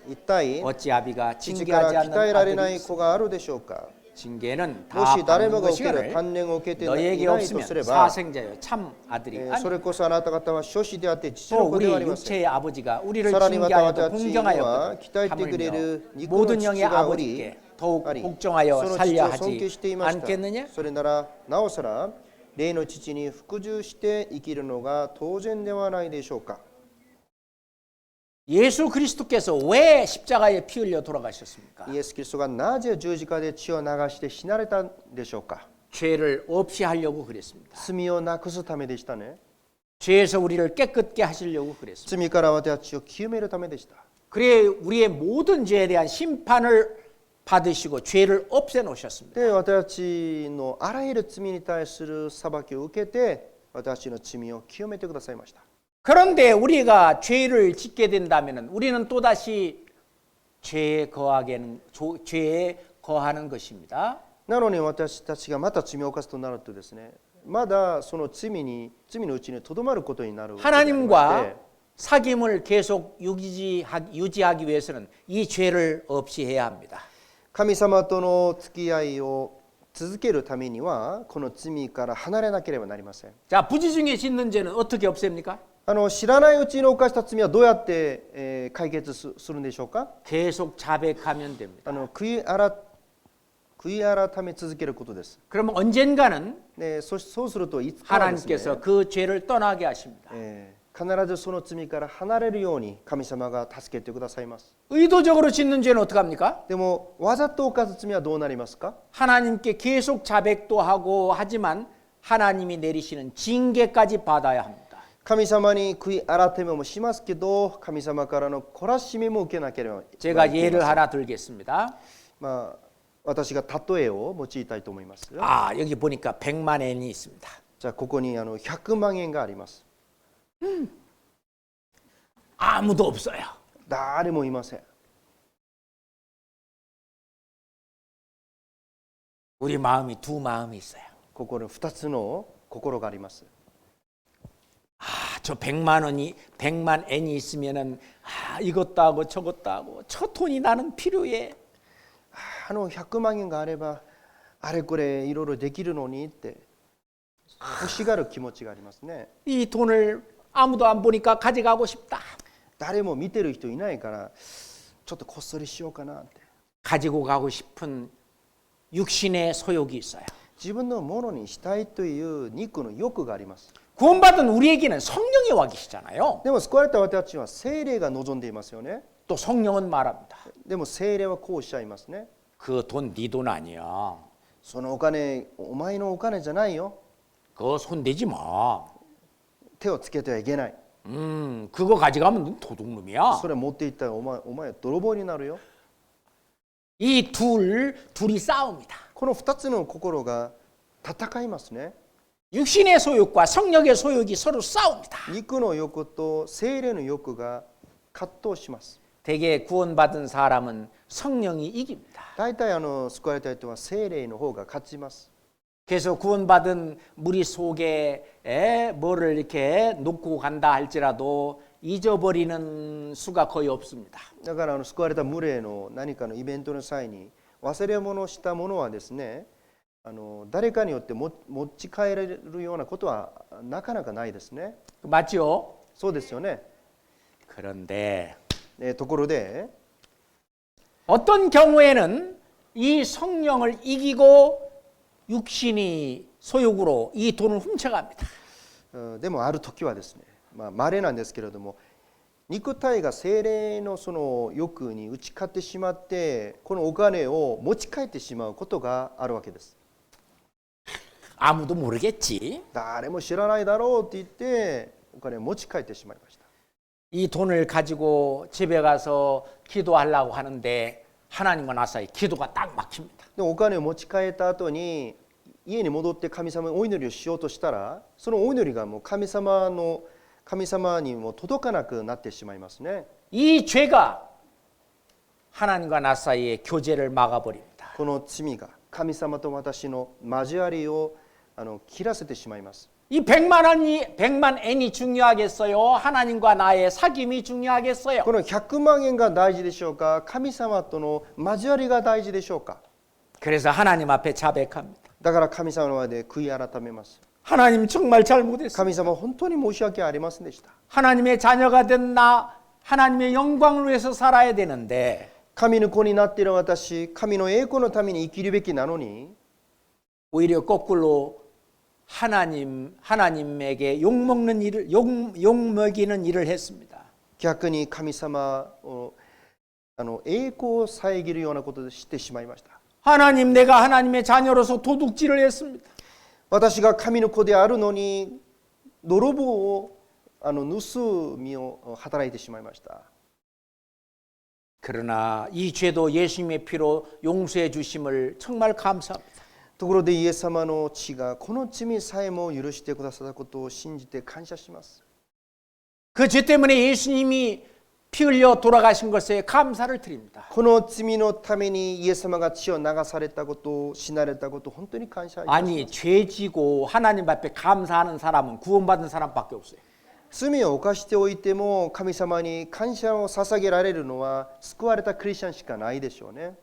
一体 어찌 아비가 父から 징계하지 鍛え 않는 られな 아들이 い子があるでしょうか。 징계는 も 다 し誰 받는 もが受ける 것이거늘 単年を受けてい 너희에게 ないと 없으면 すれば、 사생자여 참 아들이 そ 아니 れこそあなた方は諸子であって父 또 の子で 우리 はありません。 육체의 아버지가 우리를 さらにまた 징계하여도 私には 공경하였거든 鍛えてくれ 하물며 る肉の 모든 父 영의 がおり 아버지께 더욱 あり、 복종하여 その 살려 父を尊敬 하지 していました。 않겠느냐? それならなおさら霊の父に服従して生きるのが当然ではないでしょうか。 예수 그리스도께서 왜 십자가에 피 흘려 돌아가셨습니까? イエス・キリストがなぜ十字架で血を流して死なれたんでしょうか。 죄를 없이 하려고 그랬습니다. 罪をなくすためでしたね。 죄에서 우리를 깨끗게 하시려고 그랬습니다. 罪から私たちを清めるためでした。 그래 우리의 모든 죄에 대한 심판을 받으시고 죄를 없애 놓으셨습니다. で、私たちのあらゆる罪に対する裁きを受けて、私たちの罪を清めてくださいました。 그런데 우리가 죄를 짓게 된다면 우리는 또다시 죄에 거하는 것입니다. なのに私たちがまた罪を犯すとなるとですね、まだその罪のうちにとどまることになるわけでありまして、 하나님과 사귐을 계속 유지하기 위해서는 이 죄를 없이 해야 합니다. 神様との付き合いを続けるためにはこの罪から離れなければなりません。 자, 부지 중에 짓는 죄는 어떻게 없앱니까? 知らないうちに犯した罪はどうやって、解決するんでしょうか。 계속 자백하면 됩니다. 悔い改め続けることです。 그러면 언젠가는 で、そうするといつかはですね、 하나님께서 그 죄를 떠나게 하십니다. 必ずその罪から離れるように神様が助けてくださいます。 의도적으로 짓는 죄는 어떻게 합니까? でもわざと犯す罪はどうなりますか。 하나님께 계속 자백도 하고 하지만 하나님이 내리시는 징계까지 받아야 합니다. 神様に悔い改めもしますけど、神様からの懲らしみも受けなければいけません。 제가 예를 하나 들겠습니다. 私が例えを用いたいと思います。 아, 여기 보니까 100만 엔이 있습니다. じゃあここに100万円があります。 아무도 없어요. 誰もいません。 우리 마음이 두 마음이 있어요. ここに2つの心があります。저 100만 엔이 있으면은 이것도 하고 저것도 하고 저 돈이 나는 필요해. 100万円があればあれこれいろいろできるのにって欲しがる気持ちがありますね。 이 돈을 아무도 안 보니까 가져가고 싶다. 誰も見てる人いないからちょっとこっそりしようかなって 가지고 가고 싶은 육신의 소욕이 있어요. 自分のものにしたいという肉の欲があります。 구원받은 우리에게는 성령이 와 계시잖아요. でも救われた私たちは聖霊が望んでいますよね。 또 성령은 말합니다. でも聖霊はこうおっしゃいますね。 그 돈 네 돈 아니야. そのお金お前のお金じゃないよ。 그거 손대지 마. 手をつけてはいけない。 그거 가져가면 넌 도둑놈이야. それ持っていったらお前泥棒になるよ。 이 둘이 싸웁니다. この2つの心が戦いますね。 육신의 소욕과 성령의 소욕이 서로 싸웁니다. 肉の欲と聖霊の欲が葛藤します。 대개 구원받은 사람은 성령이 이깁니다. 大体救われた人は聖霊の方が勝ちます。 그래서 구원받은 무리 속에 뭐를 이렇게 놓고 간다 할지라도 잊어버리는 수가 거의 없습니다. だから救われた群れの何かのイベントの際に忘れ物したものはですね、誰かによって持ち帰れるようなことはなかなかないですね。 맞죠? そうですよね。 그런데 ところで 어떤 경우에는 이 성령을 이기고 육신이 소욕으로 이 돈을 훔쳐갑니다. でもある時はですね、稀なんですけれども、肉体が聖霊のその欲に打ち勝ってしまって、このお金を持ち帰ってしまうことがあるわけです。 아무도 모르겠지. 誰も知らないだろうって言ってお金を持ち帰ってしまいました。 이 돈을 가지고 집에 가서 기도하려고 하는데 하나님과 나사이 기도가 딱 막힙니다. でお金を持ち帰った後に家に戻って神様にお祈りをしようとしたら、そのお祈りがもう神様にも届かなくなってしまいますね。 이 죄가 하나님과 나 사이의 교제를 막아버립니다. この罪が神様と私の交わりを切らせてしまいます。 이 100만 엔이 중요하겠어요? 하나님과 나의 사귐이 중요하겠어요? この100万円が大事でしょうか、神様との交わりが大事でしょうか。 그래서 하나님 앞에 자백합니다. だから神様の前で悔い改めます。 하나님 정말 잘못했어요. 神様本当に申し訳ありませんでした。 하나님의 자녀가 된 나 하나님의 영광을 위해서 살아야 되는데 神の子になっている私、神の栄光のために生きるべきなのに、 오히려 거꾸로 하나님에게 욕먹는 일을 욕먹이는 일을 했습니다. 逆に神様を栄光を遮るようなことをしてしまいました。 하나님 내가 하나님의 자녀로서 도둑질을 했습니다. 私が神の子であるのに泥棒を盗みを働いてしまいました。 그러나 이 죄도 예수님의 피로 용서해 주심을 정말 감사합니다. ところでイエス様の血がこの罪さえも許してくださったことを信じて感謝します。 그 죄 때문에 예수님이 피 흘려 돌아가신 것에 감사를 드립니다. この罪のためにイエス様が血を流されたことを死なれたことを本当に感謝します。 아니 죄지고 하나님 앞에 감사하는 사람은 구원받은 사람밖에 없어요. 罪を犯しておいても神様に感謝を捧げられるのは救われたクリスチャンしかないでしょうね。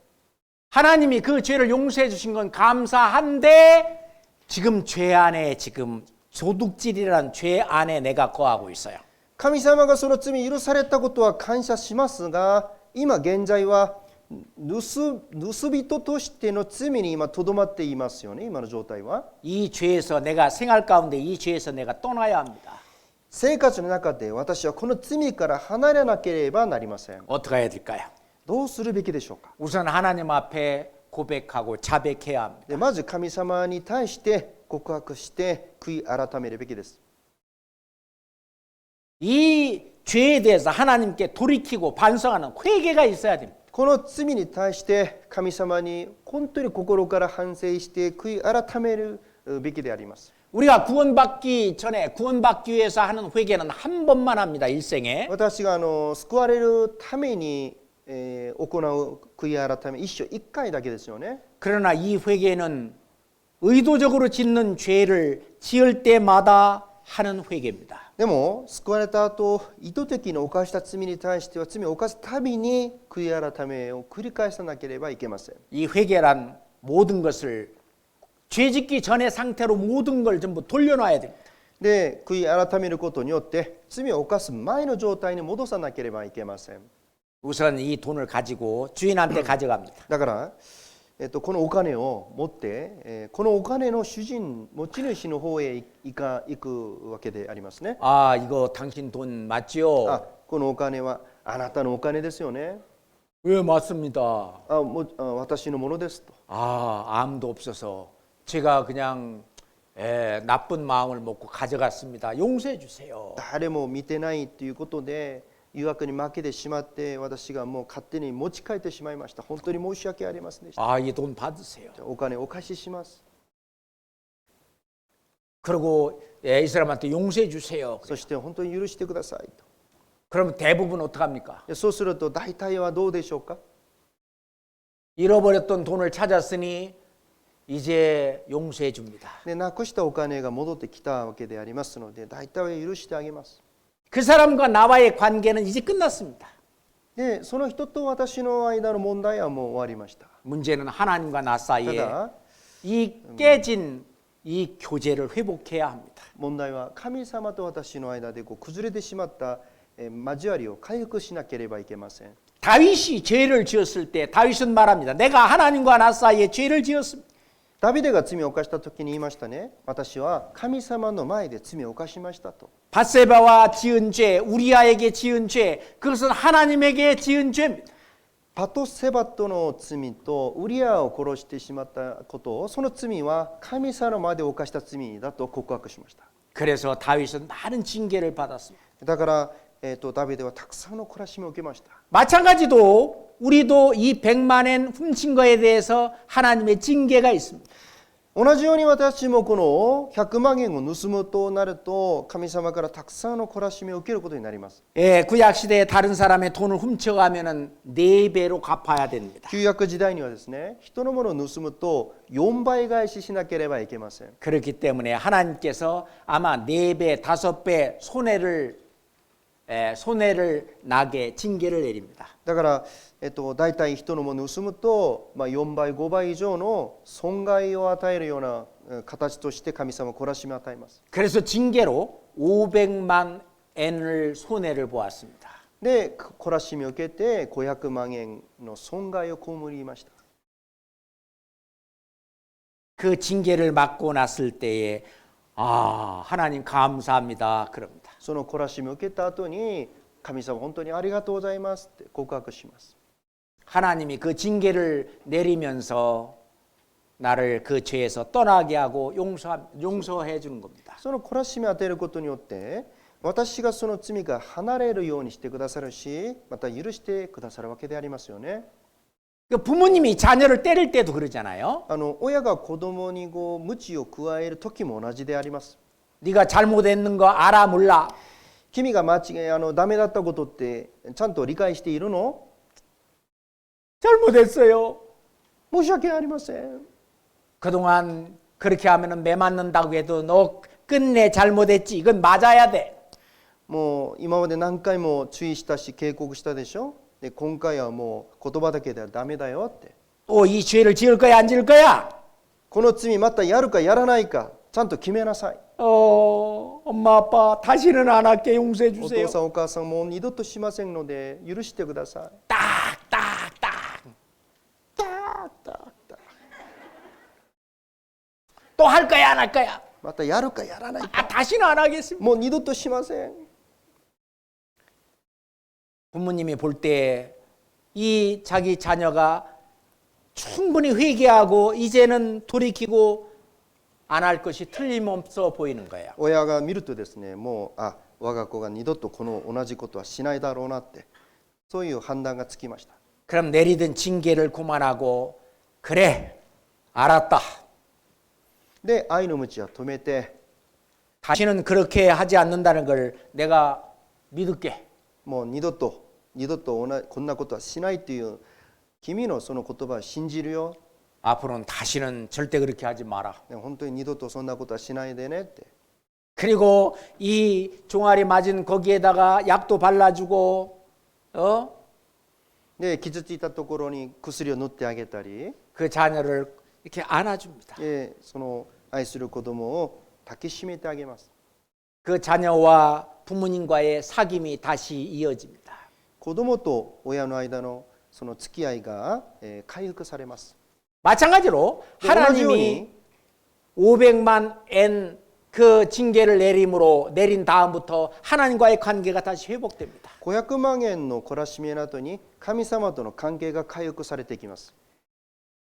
하나님이 그 죄를 용서해 주신 건 감사한데 지금 죄 안에 지금 도둑질이라는 죄 안에 내가 거하고 있어요. 神様がその罪許されたことは感謝しますが、今現在は盗人としての罪に今とどまっていますよね。今の状態は 이 죄에서 내가 생활 가운데 이 죄에서 내가 떠나야 합니다. 生活の中で私はこの罪から離れなければなりません。 어떻게 해야 될까요? どうするべきでしょうか。 우선 하나님 앞에 고백하고 자백해야 합니다. でまず神様に対して告白して悔い改めるべきです。 이 죄에 대해서 하나님께 돌이키고 반성하는 회개가 있어야 됩니다. この罪に対して神様に本当に心から反省して悔い改めるべきであります。 우리가 구원받기 전에 구원받기 위해서 하는 회개는 한 번만 합니다. 일생에. 私が救われるために、行う悔い改め一生一回だけですよね。 그러나 이 회개는 의도적으로 짓는 죄를 지을 때마다 하는 회개입니다. でも救われた後意図的に犯した罪に対しては罪を犯すたびに悔い改めを繰り返さなければいけません。 이 회개란 모든 것을 죄 짓기 전의 상태로 모든 걸 전부 돌려놔야 됩니다. で悔い改めることによって罪を犯す前の状態に戻さなければいけません。 우선 이 돈을 가지고 주인한테 가져갑니다. だから、このお金を持って、このお金の持ち主の方へ行くわけでありますね。 아, 이거 당신 돈 맞지요? あ、このお金はあなたのお金ですよね。 왜 맞습니다. 私のものですと。 아, 아무도 없어서 제가 그냥 나쁜 마음을 먹고 가져갔습니다. 용서해 주세요. 誰も見てないということで誘惑に負けてしまって私がもう勝手に持ち帰ってしまいました。本当に申し訳ありませんでした。 아, 이 돈 받으세요. お金をお貸しします 그리고 이 사람한테 용서해 주세요. そして本当に許してくださいと。 그럼 대부분 어떡합니까? そうすると大体はどうでしょうか。 잃어버렸던 돈을 찾았으니 이제 용서해 줍니다. でなくしたお金が戻ってきたわけでありますので大体は許してあげます。 그 사람과 나와의 관계는 이제 끝났습니다. でその人と私の間の問題はもう終わりました。 문제는 하나님과 나 た 사이에 だ 이 깨진 이 교제를 회복해야 합니다. 問題は神様と私の間で崩れてしまった交わりを回復しなければいけません。 다윗이 죄를 지었을 때 다윗은 말합니다. 내가 하나님과 나 사이에 죄를 지었습니다. ダビデが罪を犯した時に言いましたね。私は神様の前で罪を犯しましたと。 밧세바와 지은 죄, 우리아에게 지은 죄, 그것은 하나님에게 지은 죄입니다. パトセバとの罪とウリアを殺してしまったことをその罪は神様の前で犯した罪だと告白しました。 그래서 다윗은 많은 징계를 받았습니다. だから、ダビデはたくさんの懲らしみを受けました。 마찬가지로 우리도 이 100만엔 훔친 거에 대해서 하나님의 징계가 있습니다. 同じように私もこの100万円を盗むとなると神様からたくさんの懲らしみを受けることになります。 예, 구약 시대에 다른 사람의 돈을 훔쳐가면은 4배로 갚아야 됩니다. 旧約時代にはですね、人のものを盗むと4倍返ししなければいけません。 그렇기 때문에 하나님께서 아마 4배, 5배 손해를 나게 징계를 내립니다. だから、大体人のものを盗むと、4倍5倍以上の損害を与えるような形として神様は懲らしみを与えます。 그래서 징계로 500만 엔을 손해를 보았습니다. で懲らしみを受けて500万円の損害を被りました。 그 징계를 받고 났을 때에 아, 하나님 감사합니다. 그럽니다. その懲らしみを受けた後に神様本当にありがとうございますって告白します。 하나님이 그 징계를 내리면서 나를 그 죄에서 떠나게 하고 용서해 주는 겁니다. その懲らしみを与えることによって私がその罪が離れるようにしてくださるし、また許してくださるわけでありますよね。 그 부모님이 자녀를 때릴 때도 그러잖아요. 親が子供に鞭を加える時も同じであります。 네가 잘못했는 거 알아 몰라? 君がダメだったことってちゃんと理解しているの？ 잘못했어요. 申し訳ありません。 그동안 그렇게 하면은 매 맞는다고 해도 너 끝내 잘못했지. 이건 맞아야 돼. もう今まで何回も注意したし警告したでしょ。で今回はもう言葉だけではダメだよって。 또 이 죄를 지을 거야 안 지을 거야? この罪またやるかやらないかちゃんと決めなさい。 엄마 아빠 다시는 안 할게 용서해 お 주세요. 父さんお母さんもう二度としませんので許してください。 딱딱딱. たた 또 할 거야 안 할 거야? またやるかやらないか 아, 다시는 안 하겠습니다. もう二度としません。 부모님이 볼 때 이 자기 자녀가 충분히 회개하고 이제는 돌이키고 안 할 것이 틀림없어 보이는 거예요. 親が見るとですね、もう我が子が二度とこの同じことはしないだろうなってそういう判断がつきました。 그럼 내리던 징계를 그만하고 그래 알았다. で愛の鞭は止めて 다시는 그렇게 하지 않는다는 걸 내가 믿을게. もう二度とこんなことはしないという君のその言葉を信じるよ。 앞으로는 다시는 절대 그렇게 하지 마라. 本当に二度とそんなことはしないでねって。 그리고 이 종아리 맞은 거기에다가 약도 발라주고, で傷ついたところに薬を塗ってあげたり、 그 자녀를 이렇게 안아줍니다. その愛する子供を抱きしめてあげます。 그 자녀와 부모님과의 사귐이 다시 이어집니다. 子供と親の間のその付き合いが回復されます。 마찬가지로 同じよう 하나님이 に 500만 엔 그 징계를 내린 다음부터 하나님과의 관계가 다시 회복됩니다. 500万円の懲らしめの後に神様との関係が回復されていきます。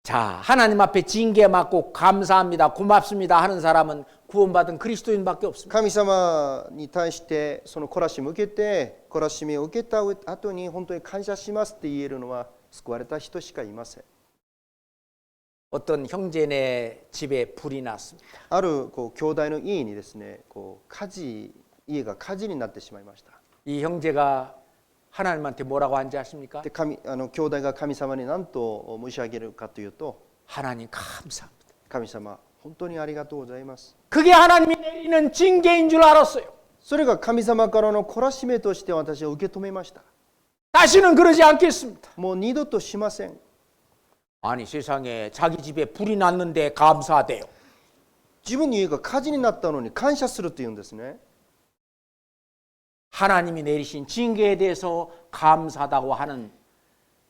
자, 하나님 앞에 징계 맞고 감사합니다, 고맙습니다 하는 사람은 구원받은 그리스도인밖에 없습니다. 神様に対してその懲らしめを受けて、懲らしめを受けた後に本当に感謝しますって言えるのは救われた人しかいません。 어떤 형제네 집에 불이 났습니다. ある兄弟の家にですね、家が火事になってしまいました。 이 형제가 하나님한테 뭐라고 한지 아십니까? で兄弟が神様に何と申し上げるかというと、 하나님 감사합니다. 神様本当にありがとうございます。 그게 하나님이 내리는 징계인 줄 알았어요. それが神様からの懲らしめとして私は受け止めました。 다시는 그러지 않겠습니다. もう二度としません。 아니 세상에 자기 집에 불이 났는데 감사하대요. 自分の家が火事になったのに感謝するというんですね。 하나님이 내리신 징계에 대해서 감사하다고 하는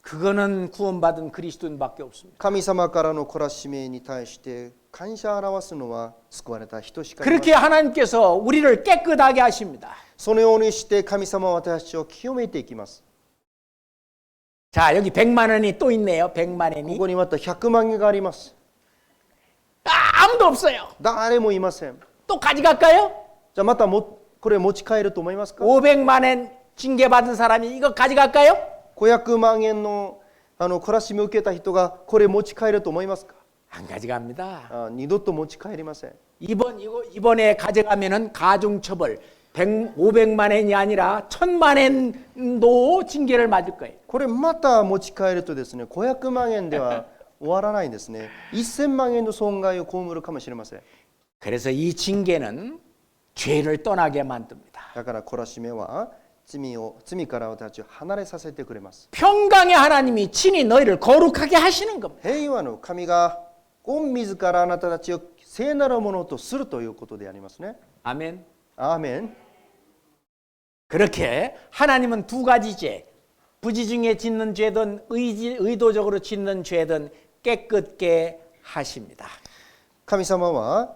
그거는 구원받은 그리스도인밖에 없습니다. 神様からの懲らしめに対して感謝を表すのは救われた人しかいません。 그렇게 하나님께서 우리를 깨끗하게 하십니다. そのようにして神様は私たちを清めていきます。 자, 여기 100만 원이 또 있네요. 100만 こ 원이. こにまた100万円があります。 아무도 없어요. 誰もいません。 또 가져갈까요? じゃあまたこれ持ち帰ると思いますか？ 500만 원 징계받은 사람이 이거 가져갈까요? 500万円の懲らしめを受けた人がこれ持ち帰ると思いますか？ 안 가져갑니다. 二度と持ち帰りません。 이번에 가져가면은 가중처벌 500만 원이 아니라 1000만 원도 징계를 맞을 거예요. これまた持ち帰るとですね、500万円では終わらないんですね。1000万円の損害を被るかもしれません。 그래서 이 징계는 죄를 떠나게 만듭니다. だから懲らしめは罪から私たちを離れさせてくれます。 평강의 하나님이 친히 너희를 거룩하게 하시는 겁니다. 平和の神が御自らあなたたちを聖なるものとするということでありますね。 아멘. アーメン。 그렇게 하나님은 두 가지 죄, 부지중에 짓는 죄든 의도적으로 짓는 죄든 깨끗게 하십니다. 神様は、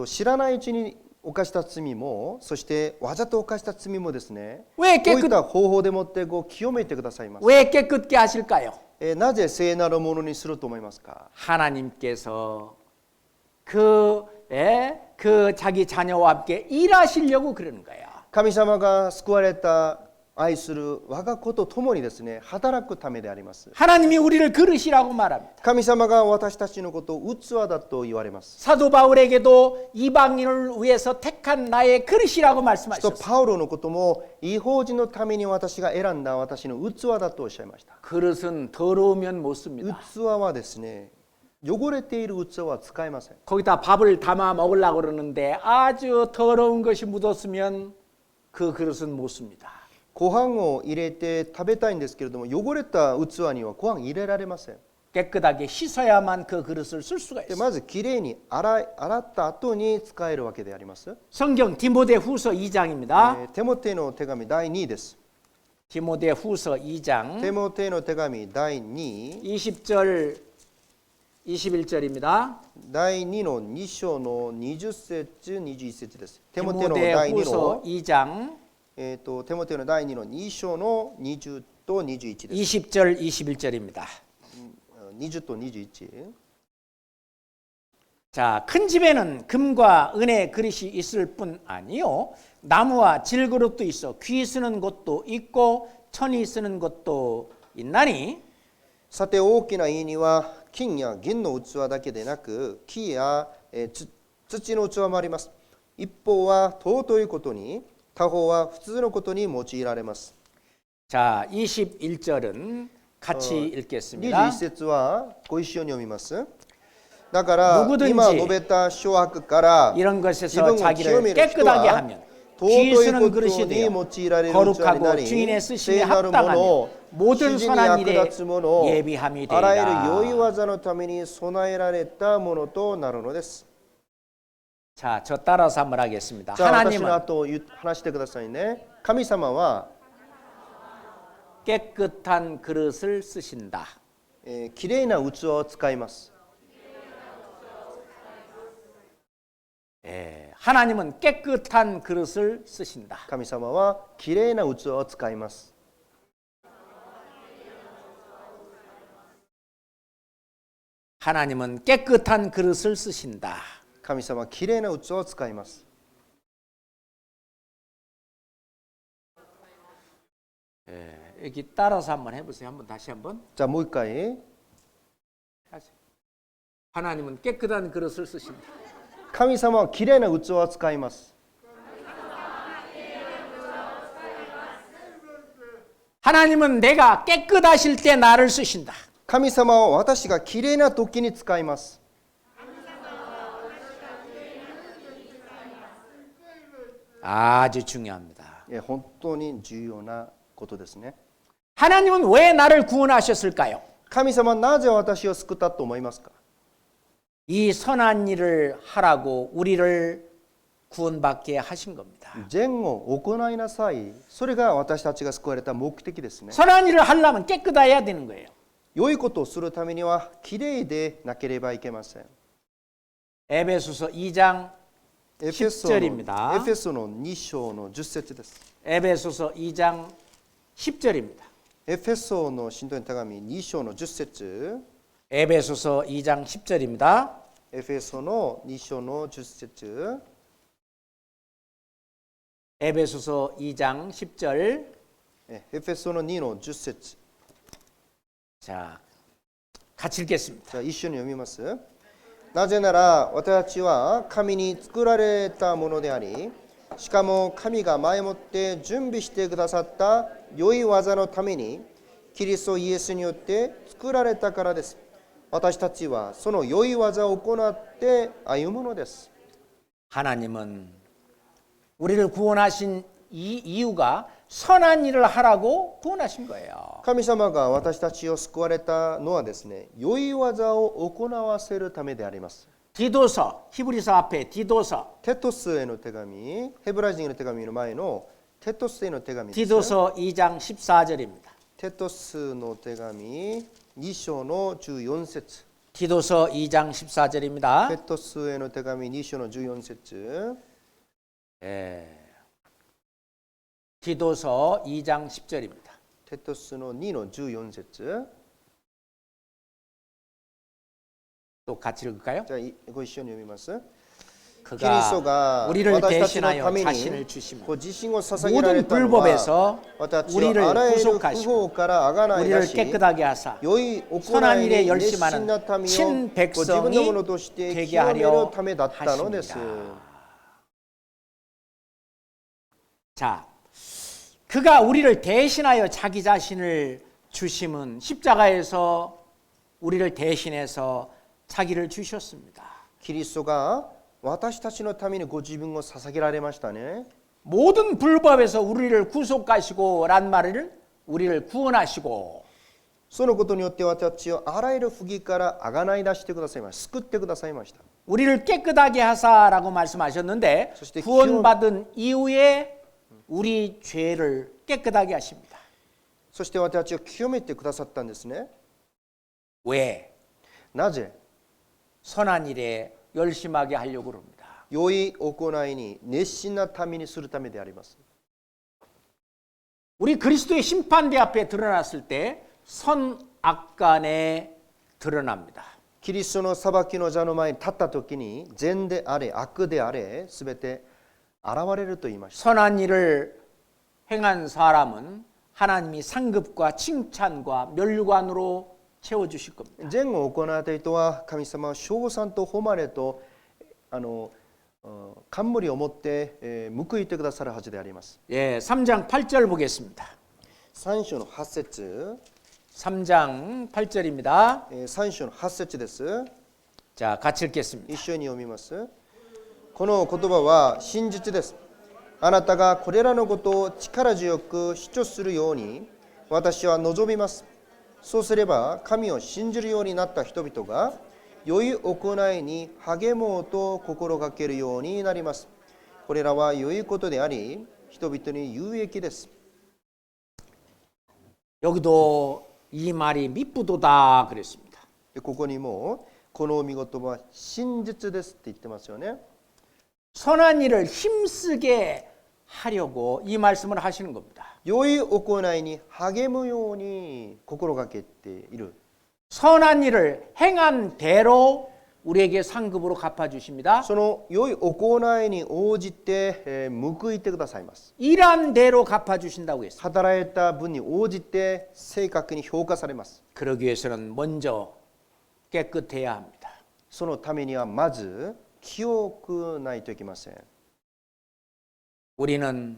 知らないうちに犯した罪も、そしてわざと犯した罪もですね、こういった方法でもって清めてくださいます。 왜 깨끗게 하실까요? なぜ聖なるものにすると思いますか？ 하나님께서 그 자기 자녀와 함께 일하시려고 그러는 거예요. 神様が救われた愛する我が子と共にですね、働くためであります。 하나님이 우리를 그릇이라고 말합니다. 神様が私たちのことを器だと言われます。 사도 바울에게도 이방인을 위해서 택한 나의 그릇이라고 と 말씀하셨어요. パウロのことも異邦人のために私が選んだ私の器だとおっしゃいました。 그릇은 더러우면 못 씁니다. 器はですね、汚れている器は使えません。 거기다 밥을 담아 먹으려고 그러는데 아주 더러운 것이 묻었으면 그 그릇은 못 씁니다. ご飯を入れて食べたいんですけれども、汚れた器にはご飯入れられません。 깨끗하게 씻어야만 그 그릇을 쓸 수가 で 있어요. まずきれいに洗った後に使えるわけであります。 성경 디모데후서 2장입니다. テモテの手紙第2です。 디모데후서 2장 テモテの手紙第2 20절 21절입니다. 第2の2章の20節21節です。テモテの第2 디모데후서 の 2장 テモテの第2の2章の20と21です。 20절 21절입니다. 20と21。 자, 큰 집에는 금과 은의 그릇이 있을 뿐 아니요 나무와 질그릇도 있어 귀 쓰는 곳도 있고 천이 쓰는 곳도 있나니 さて大きな家には金や銀の器だけでなく木や土の器もあります。一方は尊いことに他方は普通のことに用いられます。 자, 21절은 같이 읽겠습니다. 21節はご一緒に読みます。だから 누구든지 今述べた諸悪から 이런 自 것에서 分を清 자기를 める人 깨끗하게 は 하면 尊い 귀 こ 쓰는 と 그릇이 に 되어 用いられる器にな 거룩하고 り 주인의 쓰심에 聖なるもの 합당하며 を 모든 主人に 선한 役 일에 立つものを 예비함이 あらゆる良い 되리라. 技のために備えられたものとなるのです。 자, 저 따라서 한번 하겠습니다. じゃあ私の 하나님은 後話してくださいね。神様は、 깨끗한 그릇을 쓰신다. きれいな器を使います。 예, 하나님은 깨끗한 그릇을 쓰신다. 神様はきれいな器を使います。 하나님은 깨끗한 그릇을 쓰신다. 神様はきれいな器を使います。 예, 여기 따라서 한번 해보세요. 한번 다시 한번. じゃあもう一回。 다시. 하나님은 깨끗한 그릇을 쓰신다. 神様はきれいな器を使います。 하나님은 내가 깨끗하실 때 나를 쓰신다. 神様は私がきれいな時に使います。 아주 중요합니다. 本当に重要なことですね。 하나님은 왜 나를 구원하셨을까요? 神様はなぜ私を救ったと思いますか？ 이 선한 일을 하라고 우리를 구원받게 하신 겁니다. 善を行いなさい。それが私たちが救われた目的ですね。 선한 일을 하려면 깨끗해야 되는 거예요. 良いことをするためにはきれいでなければいけません。 에베소서 2장 エフェソ 10절입니다. エフェソの2章の10節です。 에베소서 2장 10절입니다. エフェソの信徒の手紙2章の10節。 에베소서 2장 10절입니다. エフェソの2章の10節。 에베소서 2장 10절. エフェソの2の10節。 자, 같이 읽겠습니다. じゃあ一緒に読みます。なぜなら私たちは神に作られたものであり、しかも神が前もって準備してくださった良い技のためにキリストイエスによって作られたからです。私たちはその良い技を行って歩むのです。 하나님은 우리를 구원하신 이 이유가 선한 일을 하라고 구원하신 거예요. 神様が私たちを救われたのはですね、良い技を行わせるためであります。 디도서, 히브리서 앞에 디도서, テトスへの手紙、ヘブライ人への手紙の前のテトスへの手紙です。 디도서 2장 14절입니다. テトスの手紙2章の14節。 디도서 2장 14절입니다. テトスへの手紙2章の14節。 예. 디도서 2장 10절입니다. テトスの2の14節。 또 같이 읽을까요? じゃあご一緒に読みます。 그가 우리를 私たちの 대신하여 ために 자신을 주시면 自身を捧げられ 모든 たのは 불법에서 私 우리를 をあらゆる不 구속하시고 法からあがない出 우리를 し 깨끗하게 하사 良い行 선한 い 일에 に熱心 열심하는 な民を 친 ご自分のものとして 백성이 清め 되게 る 하려 ためだったのです。 하십니다. 자, 그가 우리를 대신하여 자기 자신을 주심은 십자가에서 우리를 대신해서 자기를 주셨습니다. キリストが私たちのためにご自分を捧げられましたね。 모든 불법에서 우리를 구속하시고 란 말을 우리를 구원하시고 そのことによって私たちをあらゆる不義からあがない出してくださいました。救ってくださいました。 우리를 깨끗하게 하사라고 말씀하셨는데 그때 구원받은 이후에 우리 죄를 깨끗하게 하십니다. そして私たちを清めてくださったんですね。 왜? なぜ？ 선한 일에 열심하게 하려고 합니다. 良い行いに熱心な民にするためであります。 우리 그리스도의 심판대 앞에 드러났을 때 선악간에 드러납니다. キリストの裁きの座の前に立った時に善であれ悪であれすべて現れると言いました。 선한 일을 행한 사람은 하나님이 상급과 칭찬과 멸관으로 채워주실 겁니다. 善を行った人は神様は称賛と誉れと冠を持って報いてくださるはずであります。 예, 3장 8절 보겠습니다. 3章の8節。 3장 8절입니다. 3章の8節です。 자, 같이 읽겠습니다. 一緒に読みます。この言葉は真実です。あなたがこれらのことを力強く主張するように私は望みます。そうすれば神を信じるようになった人々が良い行いに励もうと心がけるようになります。これらは良いことであり人々に有益です。 여기도 이 말이 미쁘도다 그랬습니다. でここにもこの御言葉は真実ですって言ってますよね。 선한 일을 힘쓰게 하려고 이 말씀을 하시는 겁니다. 良い行いに励むように心がけている。 선한 일을 행한 대로 우리에게 상급으로 갚아주십니다. その良い行いに応じて報いてくださいます。 일한 대로 갚아주신다고 했습니다. 働いた分に応じて正確に評価されます。 그러기 위해서는 먼저 깨끗해야 합니다. そのためにはまず清くないといけません。 우리는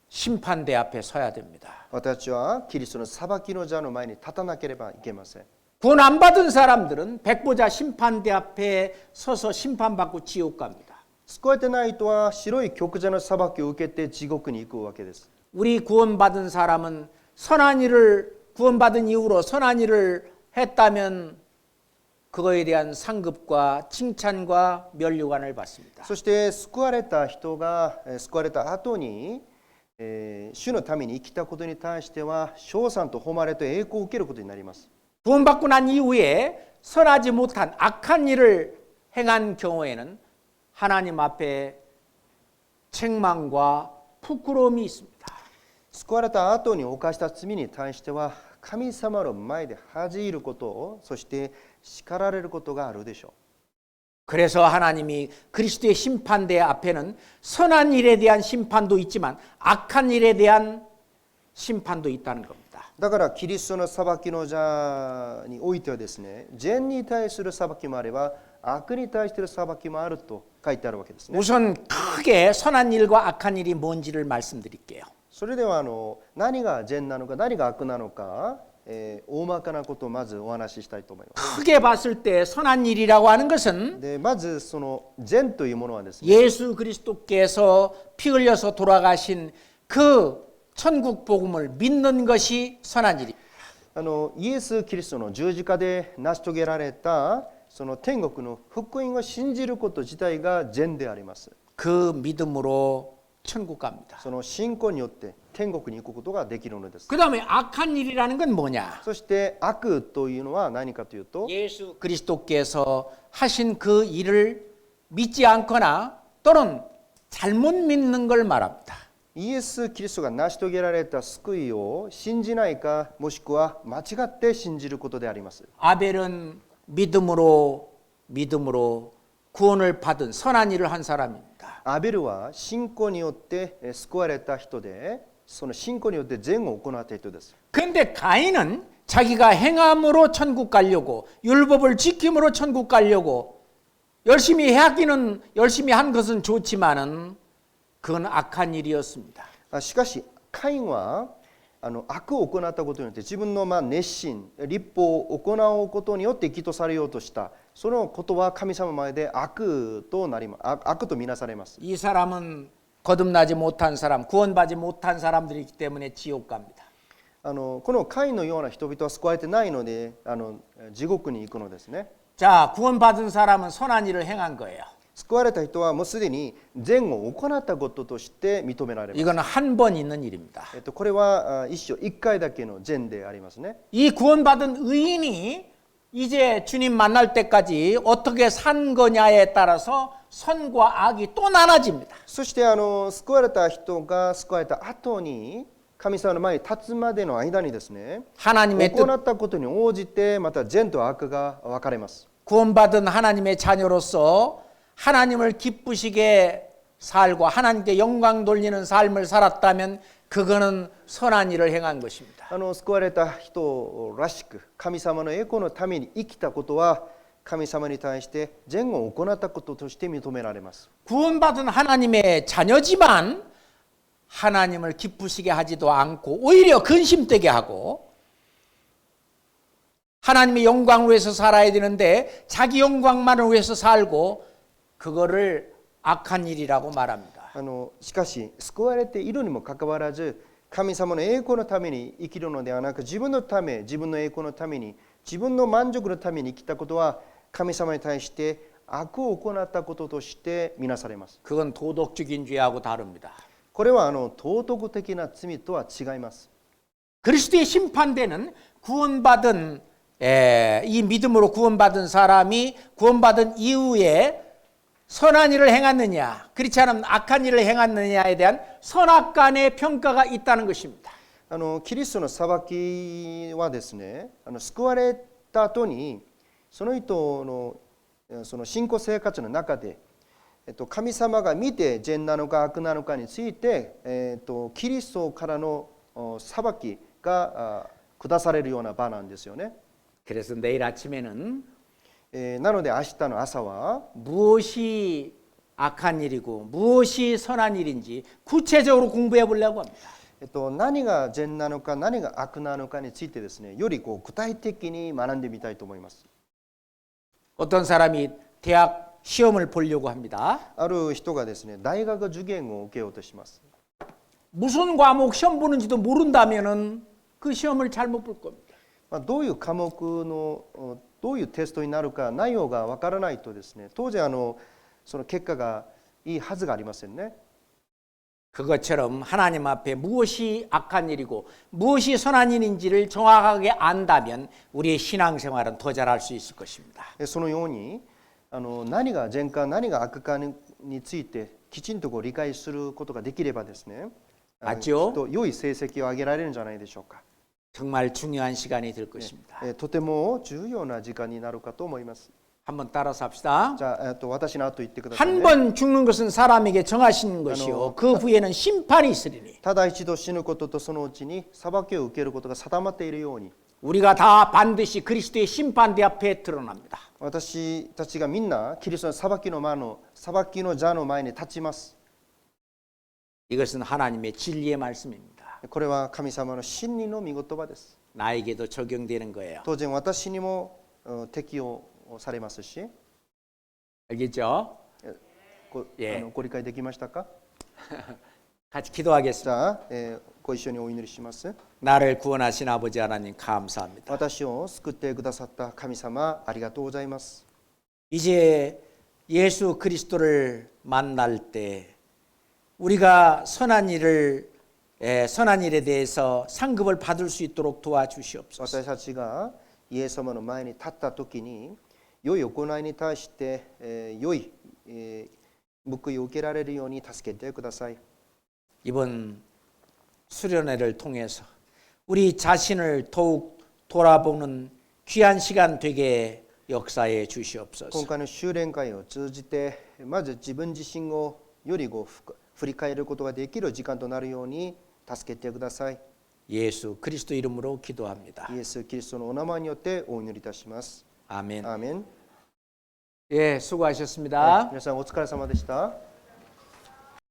심판대 앞에 서야 됩니다. 私たちはキリストの裁きの座の前に立たなければいけません。 구원 안 받은 사람들은 백보자 심판대 앞에 서서 심판받고 지옥 갑니다. 救われてない人は白い極座の裁きを受けて地獄に行くわけです。 우리 구원받은 사람은 선한 일을 구원받은 이후로 선한 일을 했다면 그거에 대한 상급과 칭찬과 면류관을 받습니다. そして救われた人が救われた後に、主のために生きたことに対しては称賛と誉れと栄光を受けることになります。 구원받고 난 이후에 선하지 못한 악한 일을 행한 경우에는 하나님 앞에 책망과 부끄러움이 있습니다. 救われた後に犯した罪に対しては神様の前で恥じることを、そして叱られることがあるでしょう。 그래서 하나님이 그리스도의 심판대 앞에는 선한 일에 대한 심판도 있지만 악한 일에 대한 심판도 있다는 겁니다. だからキリストの裁きの座においてはですね、善に対する裁きもあれば悪に対する裁きもあると書いてあるわけですね。 우선 크게 선한 일과 악한 일이 뭔지를 말씀드릴게요. それでは何が善なのか何が悪なのか、大まかなことをまずお話ししたいと思います。 크게 봤을 때 선한 일이라고 하는 것은 でまずその善というものはですね、 예수 그리스도께서 피 흘려서 돌아가신 그 천국 복음을 믿는 것이 선한 일입니다. イエス・キリストの十字架で成し遂げられたその天国の福音を信じること自体が善であります。 그 믿음으로 천국 갑니다. その信仰によって天国に行くことができるのです。 그 다음에 악한 일이라는 건 뭐냐? そして悪というのは何かというと、 예수 그리스도께서 하신 그 일을 믿지 않거나 또는 잘못 믿는 걸 말합니다. イエス・キリストが成し遂げられた救いを信じないか、もしくは間違って信じることであります。 아벨은 믿음으로 구원을 받은 선한 일을 한 사람입니다. アベルは信仰によって救われた人で、その信仰によって善を行った人です。 그런데 가인은 자기가 행함으로 천국 가려고 율법을 지킴으로 천국 가려고 열심히 하기는 열심히 한 것은 좋지만은 그건 악한 일이었습니다. しかしカインは悪を行ったことによって自分の熱心立法を行うことによって義とされようとした、そのことは神様前で悪とみなされます。 이 사람은 거듭나지 못한 사람, 구원받지 못한 사람들이기 때문에 지옥 갑니다. このカインのような人々は救われてないので地獄に行くのですね。 자, 구원받은 사람은 선한 일을 행한 거예요. 救われた人はもうすでに善を行ったこととして認められます。 이거는 한 번 있는 일입니다. これは一回だけの善でありますね。 이 구원받은 의인이 이제 주님 만날 때까지 어떻게 산 거냐에 따라서 선과 악이 또 나눠집니다. そして救われた人が救われた後に神様の前に立つまでの間にですね、 하나님의 뜻, 行ったことに応じてまた善と悪が分かれます。 구원받은 하나님의 자녀로서 하나님을 기쁘시게 살고 하나님께 영광 돌리는 삶을 살았다면 그거는 선한 일을 행한 것입니다. 救われた人らしく神様の栄光のために生きたことは神様に対して善を行ったこととして認められます。 구원받은 하나님의 자녀지만 하나님을 기쁘시게 하지도 않고 오히려 근심되게 하고 하나님의 영광을 위해서 살아야 되는데 자기 영광만을 위해서 살고 그거를 악한 일이라고 말합니다. しかし救われているにもかかわらず神様の栄光のために生きるのではなく自分のため自分の栄光のために自分の満足のために生きたことは神様に対して悪を行ったこととして見なされます。 그건 도덕적인 죄하고 다릅니다. これは道徳的な罪とは違います。 그리스도의 심판대는 구원받은 이 믿음으로 구원받은 사람이 구원받은 이후에 선한 일을 행했느냐 그렇지 않으면 악한 일을 행했느냐에 대한 선악간의 평가가 있다는 것입니다. キリストの裁きはですね、救われた後にその人のその信仰生活の中で、神様が見て善なのか悪なのかについて、キリストからの裁きが下されるような場なんですよね。 그래서 내일 아침에는 なので明日の朝は 무엇이 악한 일이고 무엇이 선한 일인지 구체적으로 공부해 보려고 합니다. 何が善なのか何が悪なのかについてですね、より具体的に学んでみたいと思います。 어떤 사람이 대학 시험을 보려고 합니다. ある人がですね、大学受験を受けようとします。 무슨 과목 시험 보는지도 모른다면은 그 시험을 잘못 볼 겁니다. どういう科目のどういうテストになるか内容がわからないとですね、当然その結果がいいはずがありませんね。 그것처럼 하나님 앞에 무엇이 악한 일이고 무엇이 선한 일인지를 정확하게 안다면 우리의 신앙생활은 더 잘할 수 있을 것입니다. そのように何が善か何が悪かについてきちんと理解することができればですね、きっと良い成績を上げられるんじゃないでしょうか。 정말 중요한 시간이 될 것입니다. とても重要な時間になるかと思います。 한번 따라서 합시다. じゃあ、私の後言ってくださいね。 한 번 죽는 것은 사람에게 정하신 것이요 그 후에는 심판이 있으리니 ただ一度死ぬこととそのうちに裁きを受けることが定まっているように 우리가 다 반드시 그리스도의 심판대 앞에 드러납니다. 私たちがみんなキリストの裁きの座の前に立ちます。 이것은 하나님의 진리의 말씀입니다. これは神様の真理の御言葉です。 나에게도 적용되는 거예요. 当然私にも適用されますし、 알겠죠? ご理解できましたか？ 같이 기도하겠습니다. じゃあ、ご一緒にお祈りします。 나를 구원하신 아버지 하나님 감사합니다. 私を救ってくださった神様ありがとうございます。 이제 예수 그리스도를 만날 때 우리가 선한 일에 대해서 상급을 받을 수 있도록 도와주시옵소서. 私たちがイエス様の前に立った時に良い行いに対して良い報いを受けられるように助けてください。 이번 수련회를 통해서 우리 자신을 더욱 돌아보는 귀한 시간 되게 역사해 주시옵소서. 今回の修練会を通じてまず自分自身をより振り返ることができる時間となるように助けてください。 예수 그리스도 이름으로 기도합니다. イエス・キリストのお名前によってお祈りいたします。 아멘. アーメン。 예, 수고하셨습니다. 皆さんお疲れ様でした。